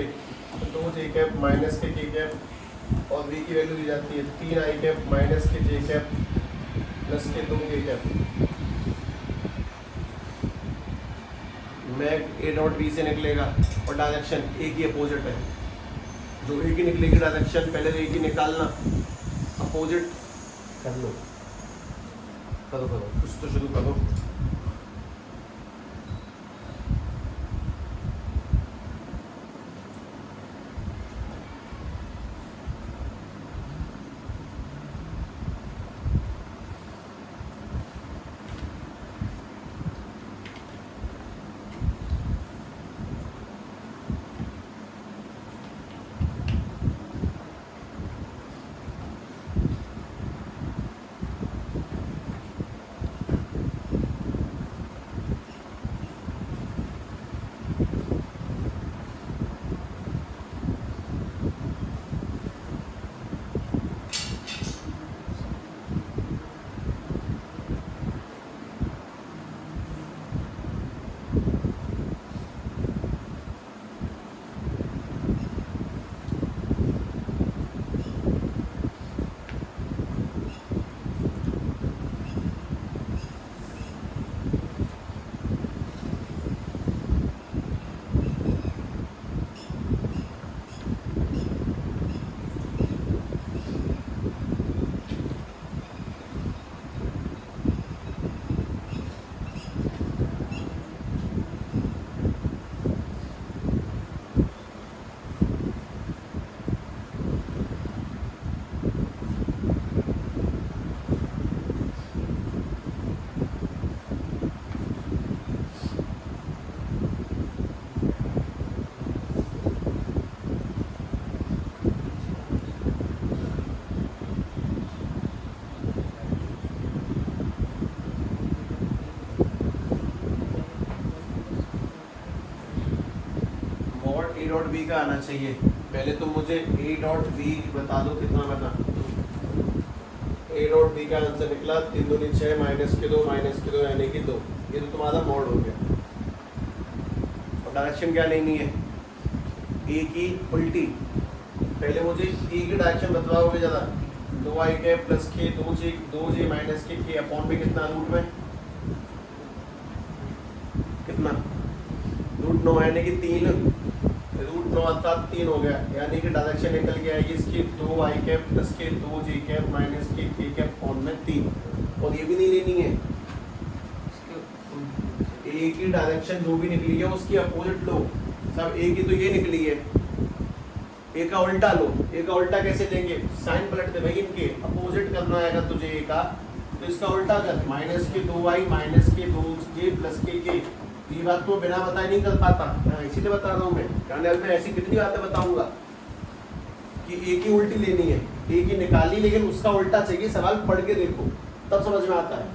2 जे कैप माइनस के कैप, और बी की वैल्यू दी जाती है 3 आई कैप माइनस के जे कैप प्लस के 2 K cap. Mag A dot B से निकलेगा और डायरेक्शन ए की अपोजिट है। जो ए की निकलेगी डायरेक्शन, पहले तो ए की निकालना, अपोजिट कर लो। करो कुछ तो शुरू करो। ए डॉट बी का आना चाहिए। पहले तो मुझे ए डॉट बी बता दो, कितना बना? ए डॉट बी का आंसर निकला 3 दूनी 6 माइनस के 2 यानी कि 2। ये तो तुम्हारा मॉड हो गया। और डायरेक्शन क्या लेनी है? ए की उल्टी। पहले मुझे ए की डायरेक्शन बतलाओगे ज़्यादा। 2 आई कैप प्लस के 2 जे माइनस के अपॉन में कितना? रूट में कितना? √9 यानी कि 3। √9 अर्थात 3 हो गया, यानी कि डायरेक्शन निकल के आएगी इसकी 2 आई कैप प्लस के 2 जे कैप माइनस के कैप अपॉन में 3। और ये भी नहीं लेनी है, ए की डायरेक्शन जो भी निकली है उसकी अपोजिट लो। सब ए की तो ये निकली है, ए का उल्टा लो। ए का उल्टा कैसे लेंगे, साइन पलट दे भाई, इनके अपोजिट करना आएगा तुझे ए का, तो इसका उल्टा कर, माइनस के 2y माइनस के 2j प्लस के। ये बात तो बिना बताए नहीं कर पाता, इसीलिए बता रहा हूँ मैं, कारण मैं ऐसी कितनी बातें बताऊंगा कि ए की उल्टी लेनी है, ए की निकाली लेकिन उसका उल्टा चाहिए, सवाल पढ़ के देखो तब समझ में आता है।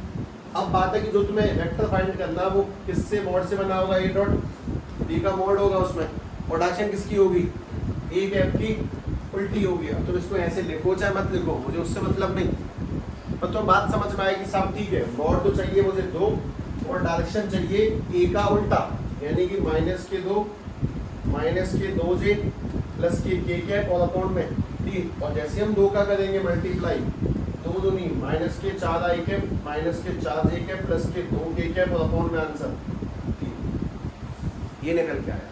अब बात है कि जो तुम्हें वेक्टर फाइंड करना वो किससे मॉड से बना होगा, ए डॉट ए का मॉड होगा उसमें, और डायरेक्शन किसकी होगी, ए कैप की उल्टी होगी। अब तुम इसको ऐसे लिखो चाहे मत लिखो, मुझे उससे मतलब नहीं, पर तो बात समझ में आएगी, सब ठीक है। मॉड तो चाहिए मुझे 2 और डायरेक्शन चाहिए ए का उल्टा, यानी कि माइनस के 2j प्लस के कैप और अपॉन में 3, और जैसे हम 2 का करेंगे मल्टीप्लाई, 2 दूनी माइनस के 4i कैप माइनस के 4j कैप प्लस के 2k कैप और अपॉन में आंसर ये निकल के आया।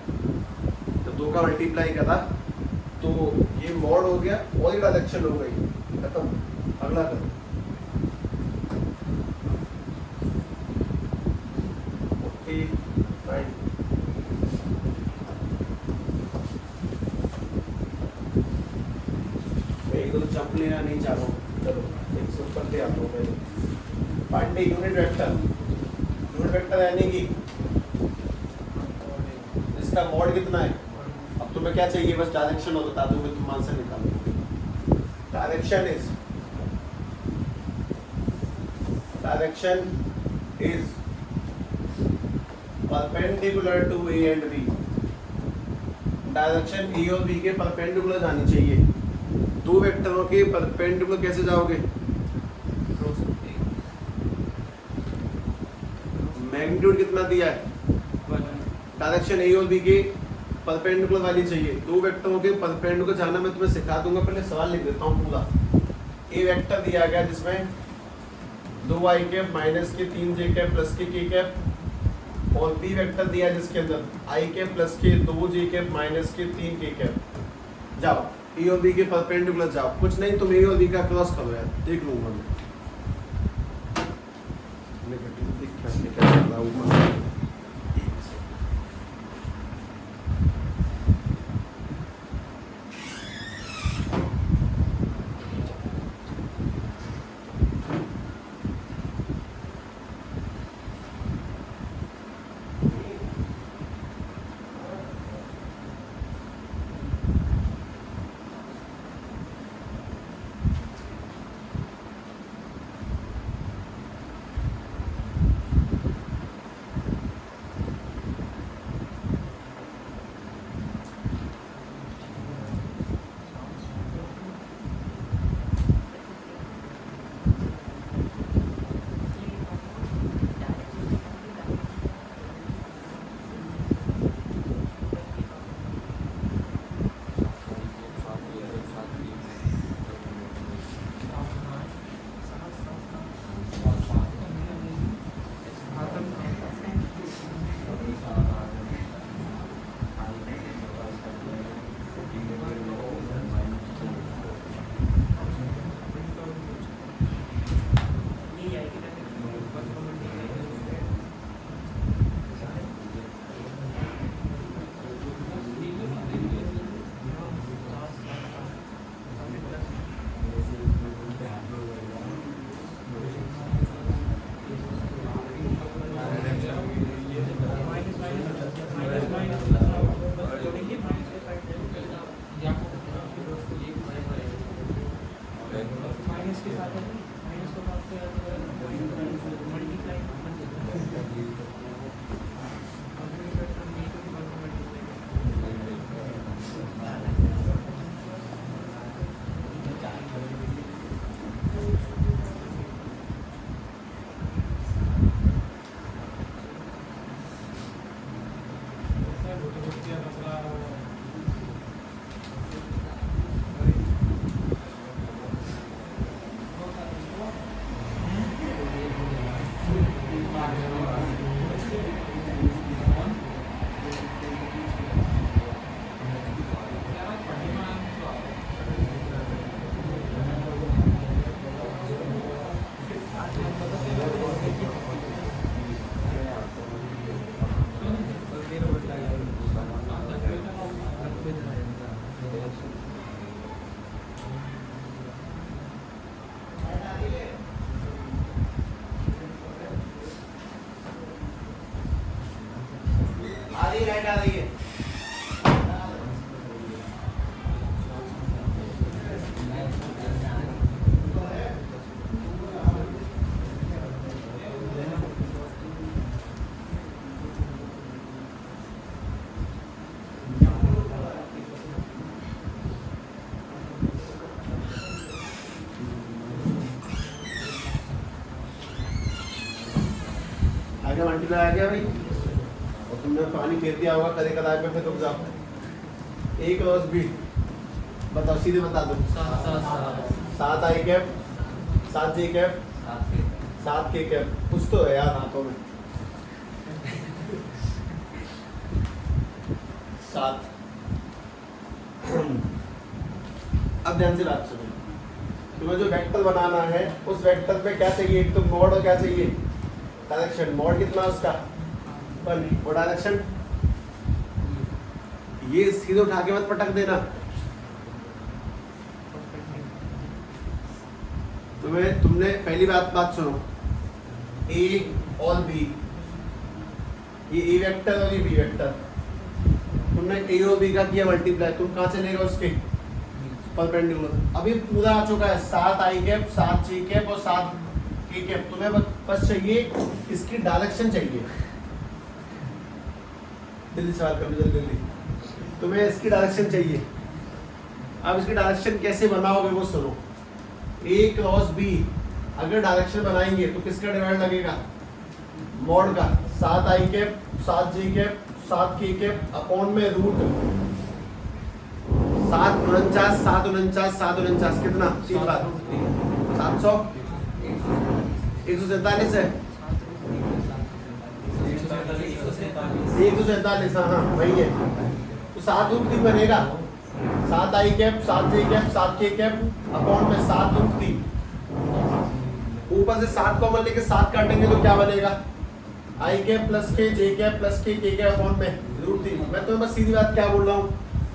तो 2 का मल्टीप्लाई करा तो ये मॉड हो गया और ये डायरेक्शन हो गई, खत्म। अगला करो, ओके फाइन। मैं तो जंप लेना नहीं चाह रहा हूँ, चलो एक से ऊपर ले आता हूँ पहले। फाइंड यूनिट वेक्टर यानी कि इसका मॉड कितना है। अब तुम्हें क्या चाहिए, बस डायरेक्शन हो बता दूं मैं, तुम आंसर निकालो। Direction is perpendicular to A and B. Direction A और बी के परपेंडिकुलर जानी चाहिए। दो वेक्टरों के परपेंडिकुलर कैसे जाओगे, मैग्नीट्यूड कितना दिया है, डायरेक्शन ए और बी के परपेंडिकुलर वाली चाहिए। दो वेक्टरों के परपेंडिकुलर जाना मैं तुम्हें सिखा दूंगा, पहले सवाल लिख देता हूँ पूरा। ए वेक्टर दिया गया जिसमें 2i कैप माइनस के 3j कैप प्लस के k कैप, और बी वेक्टर दिया जिसके अंदर i कैप प्लस के 2j कैप माइनस के 3k कैप। जाओ ए और बी के परपेंडिकुलर जाओ, कुछ नहीं तुम ए और बी का क्रॉस करो यार, देख लूंगा मैं। मल्टीप्लाई आ गया भाई, और तुमने पानी फेर दिया होगा कदे कदार पे, फिर रुक जाओ। ए क्रॉस बी, बताओ सीधे बता दो। 7 आई कैप 7 जे कैप 7 के कैप, कुछ तो है यार हाथों में। 7। अब ध्यान से बात सुनो, तुम्हें जो वेक्टर बनाना है उस वेक्टर पे क्या चाहिए, एक तो मॉड और क्या चाहिए, डायरेक्शन। मॉड कितना उसका 1, और डायरेक्शन ये सीधे उठा के मत पटक देना। तुमने पहली बात सुनो, ए और बी, ये ए वेक्टर और ये बी वेक्टर, तुमने ए और बी का किया मल्टीप्लाई, तुम कहाँ चलेगा उसके परपेंडिकुलर। अभी पूरा आ चुका है 7 आई कैप 7 जी कैप और 7 के कैप, तुम्हें बस चाहिए इसकी डायरेक्शन चाहिए। जल्दी सवाल कर लो जल्दी, तुम्हें इसकी डायरेक्शन चाहिए। अब इसकी डायरेक्शन कैसे बनाओगे वो सुनो। ए क्रॉस बी अगर डायरेक्शन बनाएंगे तो किसका डिवाइड लगेगा, मॉड का। 7 आई कैप 7 जी कैप 7 के कैप अपॉन में रूट 7 49 7 49 7 49 कितना 3 बार 700 147 है 147, हाँ वही है। तो 7 रूट 3 बनेगा, 7 आई कैप 7 जे कैप 7 के कैप अपॉन में 7 रूट 3, ऊपर से 7 कॉमन लेके 7 काटेंगे तो क्या बनेगा, आई कैप प्लस के जे कैप प्लस के कैप अपॉन में रूट 3। मैं तुम्हें बस सीधी बात क्या बोल रहा हूँ,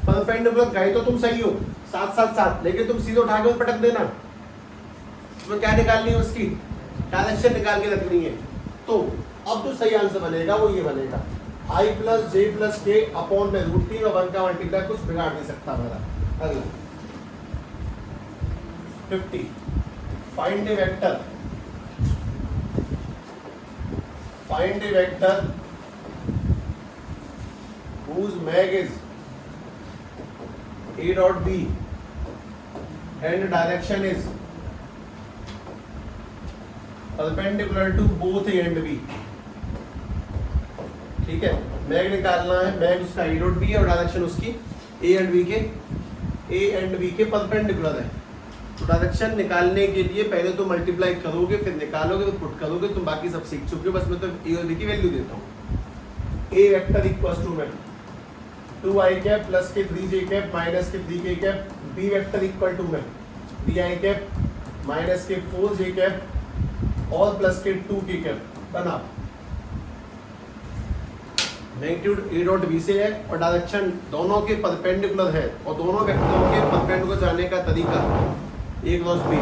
परपेंडिकुलर गए तो तुम सही हो 7 7 7, लेकिन तुम सीधे उठा के पटक देना। तुम्हें क्या निकालनी है, उसकी डायरेक्शन निकाल के रखनी है। तो अब जो सही आंसर बनेगा वो ये बनेगा, आई प्लस जे प्लस के अपॉन में रूट 3 और 1 का मल्टीप्लाई कुछ बिगाड़ नहीं सकता मेरा। अगला 50, find A vector, find A vector whose mag is A dot B and direction is perpendicular to both A and B। ठीक है, मैग निकालना है, मैग उसका A dot B है और डायरेक्शन उसकी A and B के परपेंडिकुलर है। तो डायरेक्शन निकालने के लिए पहले तो मल्टीप्लाई करोगे, फिर निकालोगे, फिर पुट करोगे, तुम बाकी सब सीख चुके हो। बस मैं तो A और B की वैल्यू देता हूँ। A वेक्टर इक्वल्स टू में 2 आई कैप प्लस के 3 जे कैप माइनस के 3 K cap, B vector equal to में 3 आई कैप माइनस के 4 जे कैप और प्लस के 2 के कैप बना। मैग्नीट्यूड ए डॉट बी से है और डायरेक्शन दोनों के परपेंडिकुलर है, और दोनों वेक्टरों के परपेंडिकुलर जाने का तरीका ए क्रॉस बी।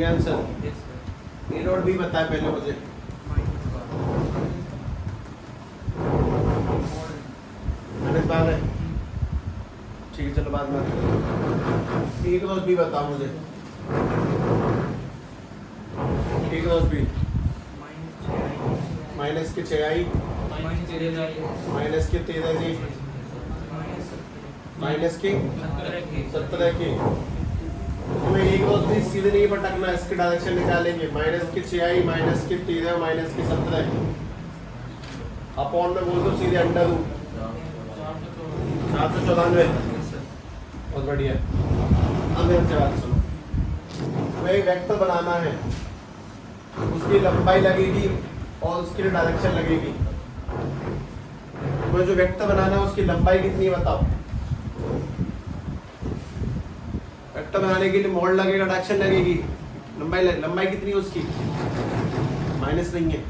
गया answer? Yes, sir. A dot B बताए पहले मुझे। माइनस 12 है, ठीक है चलो बाद में। ए क्रॉस बी बताओ मुझे। ए क्रॉस बी माइनस के 6i माइनस के 13g माइनस के 17 के। तुम्हें एक क्रॉस बी सीधे नहीं पटकना, इसके डायरेक्शन निकालेंगे। माइनस के 6i माइनस के 13 माइनस के 17 अपॉन में बोल दो सीधे अंडर रूट 494। बहुत बढ़िया। अब मेरे से बात सुनो, तुम्हें एक वेक्टर बनाना है, उसकी लंबाई लगेगी और उसके लिए डायरेक्शन लगेगी। तुम्हें जो वेक्टर बनाना है उसकी लंबाई कितनी है बताओ। वेक्टर बनाने के लिए मोड लगेगा, डायरेक्शन लगेगी, लंबाई कितनी है उसकी? माइनस नहीं है,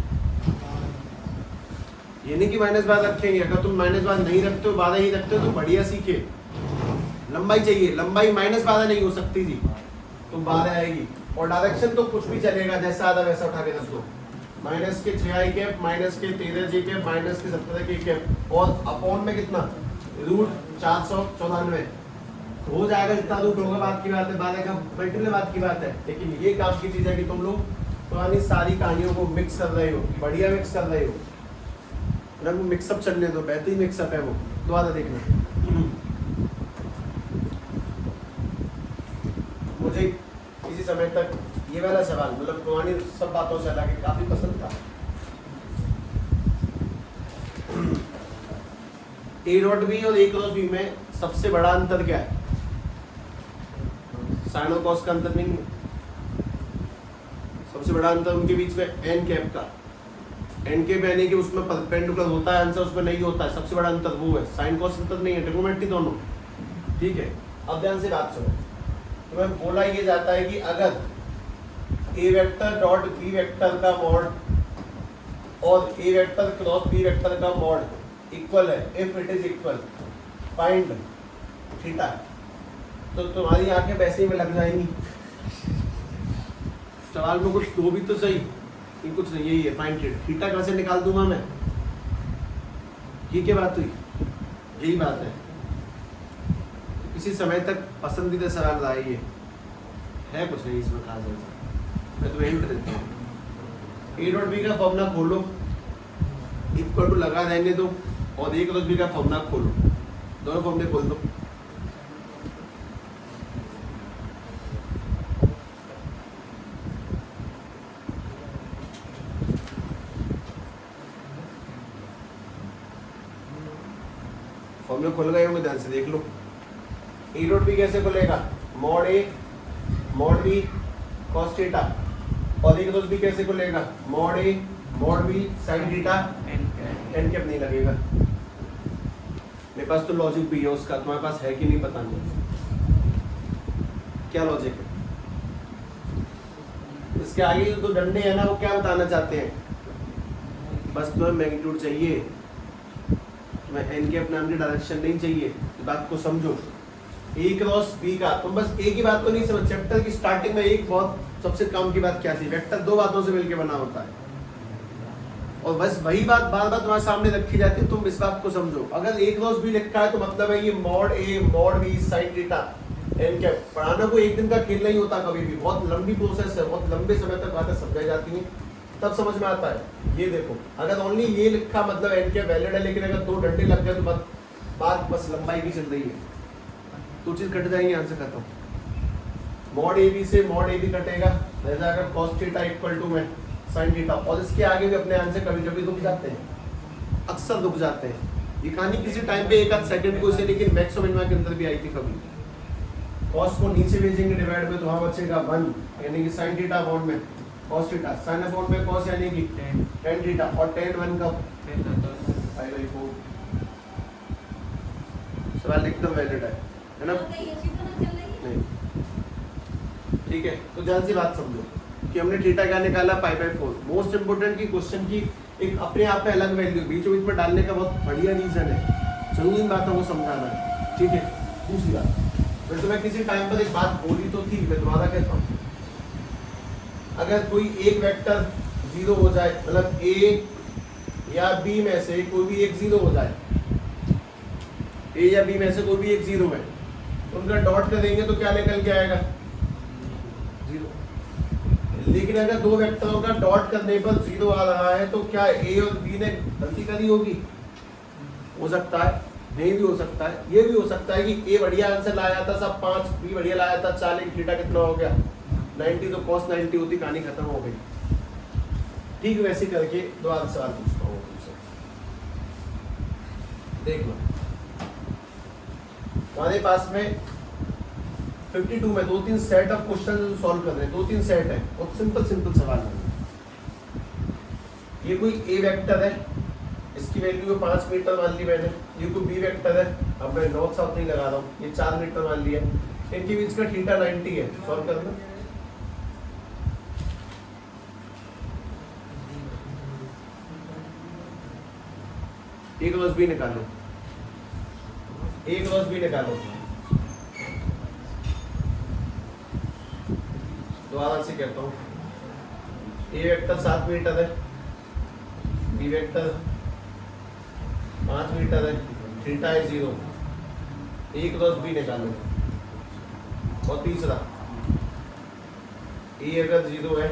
ये नहीं कि माइनस बाद रखेंगे। अगर तुम माइनस बाद नहीं रखते हो, बाधा ही रखते हो तो बढ़िया सीखे। लंबाई चाहिए, लंबाई माइनस बाधा नहीं हो सकती थी, तो बाधा आएगी। और डायरेक्शन तो कुछ भी चलेगा, जैसा आता वैसा उठा के रख दो। माइनस के 6i कैप माइनस के 13g कैप माइनस के 17k कैप और अपॉन में कितना? रूट 494 हो जाएगा। जितना रूट होगा बात की बात है, बाधा का मल्टीपल बात की बात है। लेकिन ये काम की चीज है कि तुम लोग पुरानी सारी कहानियों को मिक्स कर रहे हो, बढ़िया मिक्स कर रहे हो ना। वो मिक्सअप चलने दो, बेहतरीन मिक्सअप है वो, दोबारा देखना। मुझे किसी समय तक ये वाला सवाल, मतलब पुरानी सब बातों से अलग है, काफी पसंद था। ए डॉट बी और ए क्रॉस बी में सबसे बड़ा अंतर क्या है? साइन और कॉस का अंतर नहीं है। सबसे बड़ा अंतर उनके बीच में एन कैप का। एन कैप यानी कि उसमें परपेंडिकुलर होता है आंसर, उसमें नहीं होता है। सबसे बड़ा अंतर वो है, साइन कॉस अंतर नहीं है, ट्रिग्नोमेट्री दोनों। ठीक है, अब ध्यान से बात सुनो। तुम्हें बोला ये जाता है कि अगर ए वेक्टर डॉट बी वेक्टर का मॉड और ए वेक्टर क्रॉस बी वेक्टर का मॉड इक्वल है, if it is equal, find theta, तो तुम्हारी आंखें वैसे ही में लग जाएंगी। सवाल में कुछ तो भी तो सही, ये कुछ नहीं, यही है फाइंड थीटा। कहाँ से निकाल दूंगा मैं? ये क्या बात हुई? यही बात है। किसी समय तक पसंदीदा सवाल रहा है कुछ नहीं इसमें खास ऐसा। मैं तुम्हें हिंट देता हूँ। ए डॉट बी का फॉर्मूला खोलो, इक्वल टू लगा रहने दो, और ए क्रॉस बी का फॉर्मूला खोलो, दोनों फॉर्मूले खोल दो। फॉर्मूला खोल गए होंगे, ध्यान से देख लो। ए डॉट बी कैसे खुलेगा? Mod A mod B cos theta, और ए क्रॉस बी कैसे खुलेगा? Mod A mod B sine theta. N cap नहीं लगेगा। मेरे पास तो लॉजिक भी है उसका, तुम्हारे पास है कि नहीं पता नहीं। क्या लॉजिक है इसके आगे? जो दो डंडे हैं ना, वो क्या बताना चाहते हैं? बस तुम्हें मैग्नीट्यूड चाहिए, तुम्हें एन कैप नाम की डायरेक्शन नहीं चाहिए। इस बात को समझो। ए क्रॉस बी का तुम बस एक ही बात को नहीं समझ। चैप्टर की स्टार्टिंग में एक बहुत सबसे काम की बात क्या थी? वेक्टर दो बातों से मिलकर बना होता है, और बस वही बात बार बार तुम्हारे सामने रखी जाती है। तुम इस बात को समझो। अगर ए क्रॉस बी लिखा है तो मतलब है ये mod A mod B sine theta n cap. पढ़ाना को एक दिन का खेल नहीं होता, कभी भी बहुत लंबी प्रोसेस है, बहुत लंबे समय तक बातें समझाई जाती हैं, तब समझ में आता है। ये देखो, अगर ओनली ये लिखा मतलब एन कैप वैलिड है, लेकिन अगर दो डंडे लग गए तो बात बस लंबाई की चल रही है, तो चीज कट जाएंगे, आंसर खत्म। मॉड ए बी से मॉड ए बी कटेगा, रह जाएगा कॉस थीटा इक्वल टू में साइन थीटा। और इसके आगे भी अपने आंसर कभी कभी रुक जाते हैं, अक्सर रुक जाते हैं। ये कहानी किसी टाइम पे एक आध सेकंड को से, लेकिन मैक्स और मिनिमम के अंदर भी आई थी कभी। कॉस को नीचे भेजेंगे डिवाइड में, तो वहाँ बचेगा 1, यानी कि साइन थीटा अपॉन में कॉस थीटा, साइन अपॉन में कॉस यानी कि tan थीटा, और tan 1 का 5/4। सवाल एकदम वैलिड है ना? नहीं, ठीक है। तो ध्यान से बात समझो कि हमने थीटा क्या निकाला? 5/4। मोस्ट इंपोर्टेंट की क्वेश्चन की एक अपने आप में अलग वैल्यू बीच बीच में डालने का बहुत बढ़िया रीजन है, जरूर इन बातों को समझाना है। ठीक है, दूसरी बात, वैसे मैं किसी टाइम पर एक बात बोली तो थी, मैं दोबारा कहता हूँ। अगर कोई एक वेक्टर जीरो हो जाए, मतलब ए या बी में से कोई भी एक जीरो हो जाए, ए या बी में से कोई भी एक जीरो है, तो उनका डॉट करेंगे तो क्या निकल के आएगा? जीरो। लेकिन अगर दो वेक्टरों का डॉट करने पर जीरो आ रहा है तो क्या ए और बी ने गलती करी होगी? हो सकता है, नहीं भी हो सकता है। ये भी हो सकता है कि ए बढ़िया आंसर लाया था सब 5, बी बढ़िया लाया था 4, लेकिन थीटा कितना हो गया 90, तो cos 90 होती, कहानी खत्म हो गई। ठीक वैसे करके दोबारा सवाल पूछता हूँ तुमसे, देख लो। हमारे पास में 52 में 2-3 सेट ऑफ क्वेश्चन सॉल्व कर रहे हैं, 2-3 सेट है, बहुत सिंपल सवाल है। ये कोई ए वेक्टर है, इसकी वैल्यू 5 मीटर मान ली मैंने। ये कोई बी वेक्टर है, अब मैं नॉर्थ साउथ नहीं लगा रहा हूँ, ये 4 मीटर मान लिया। इनके बीच का थीटा 90 है, सॉल्व करना। ए क्रॉस बी निकालो, ए क्रॉस बी निकालो। दोबारा से कहता हूँ, ए वेक्टर 7 मीटर है, बी वेक्टर 5 मीटर है, थीटा है 0। ए क्रॉस बी निकालो। और तीसरा, ए अगर 0 है,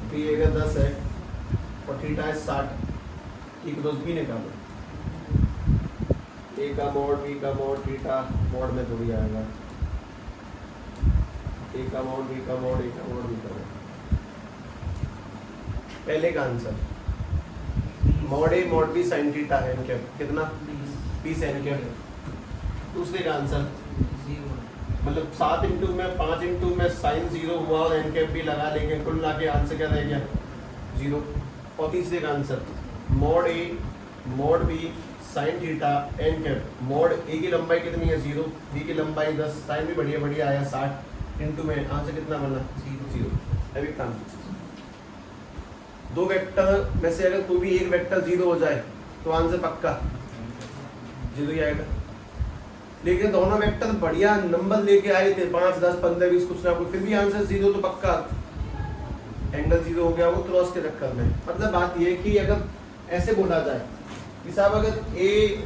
बी अगर 10 है और थीटा है 60, ए क्रॉस बी निकालो। ए का मॉड, बी का मॉड, थीटा मॉड में थोड़ी आएगा। ए का मॉड, बी का मॉड, ए का मॉड, बी का मॉड। पहले का answer mod A mod B sine theta है, क्या कितना 20 एन क्या। दूसरे का आंसर मतलब 7 इंटू में 5 इंटू में साइन 0 हुआ और एन कैप भी लगा लेंगे, कुल मिला के आंसर क्या रह गया 0। और तीसरे का answer mod A mod B sine theta n cap. Mod A की लंबाई कितनी है 0, बी की लंबाई 10, साइन भी बढ़िया बढ़िया आया 60 इंटू में आंसर कितना बना 0। अभी काम, दो वेक्टर में से अगर कोई भी एक वेक्टर 0 हो जाए तो आंसर पक्का 0 ही आएगा। लेकिन दोनों वेक्टर बढ़िया नंबर लेके आए थे 5, 10, 15, 20 कुछ ना कुछ, फिर भी आंसर 0 तो पक्का एंगल 0 हो गया, वो क्रॉस के चक्कर में। मतलब बात ये कि अगर ऐसे बोला जाए कि साहब अगर ए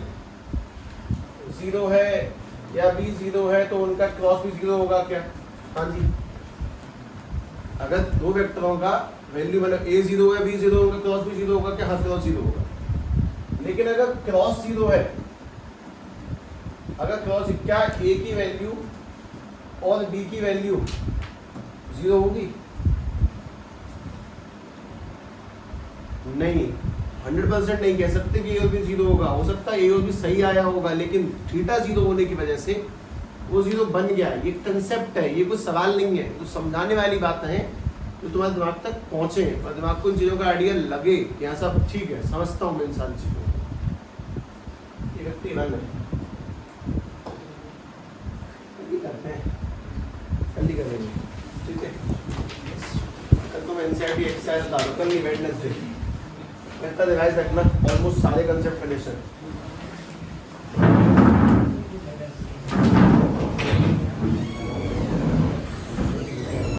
0 है या बी 0 है तो उनका क्रॉस भी 0 होगा क्या? हाँ जी, अगर दो वेक्टरों का वैल्यू मतलब ए 0 है, बी 0 होगा, क्रॉस भी 0 होगा क्या? हाँ, क्रॉस 0 होगा। लेकिन अगर क्रॉस 0 है, अगर क्रॉस, क्या ए की वैल्यू और बी की वैल्यू 0 होगी? नहीं, 100% नहीं कह सकते कि ए और बी 0 होगा। हो सकता है ए और बी सही आया होगा, लेकिन थीटा 0 होने की वजह से वो 0 बन गया। ये कंसेप्ट है, ये कुछ सवाल नहीं है, तो समझाने वाली बात है तो तुम्हारे दिमाग तक पहुंचे और दिमाग को इन चीज़ों का आइडिया लगे कि यहाँ सब ठीक है, समझता हूँ मैं इन सारी चीज़ों को। ये व्यक्ति रन है, करते हैं, कल ही करेंगे, ठीक है। कल तो मैं एनसीईआरटी एक्सरसाइज डालूँ, कल नहीं वेडनेसडे। बेहतर रिवाइज रखना, ऑलमोस्ट सारे कंसेप्ट फिनिश है।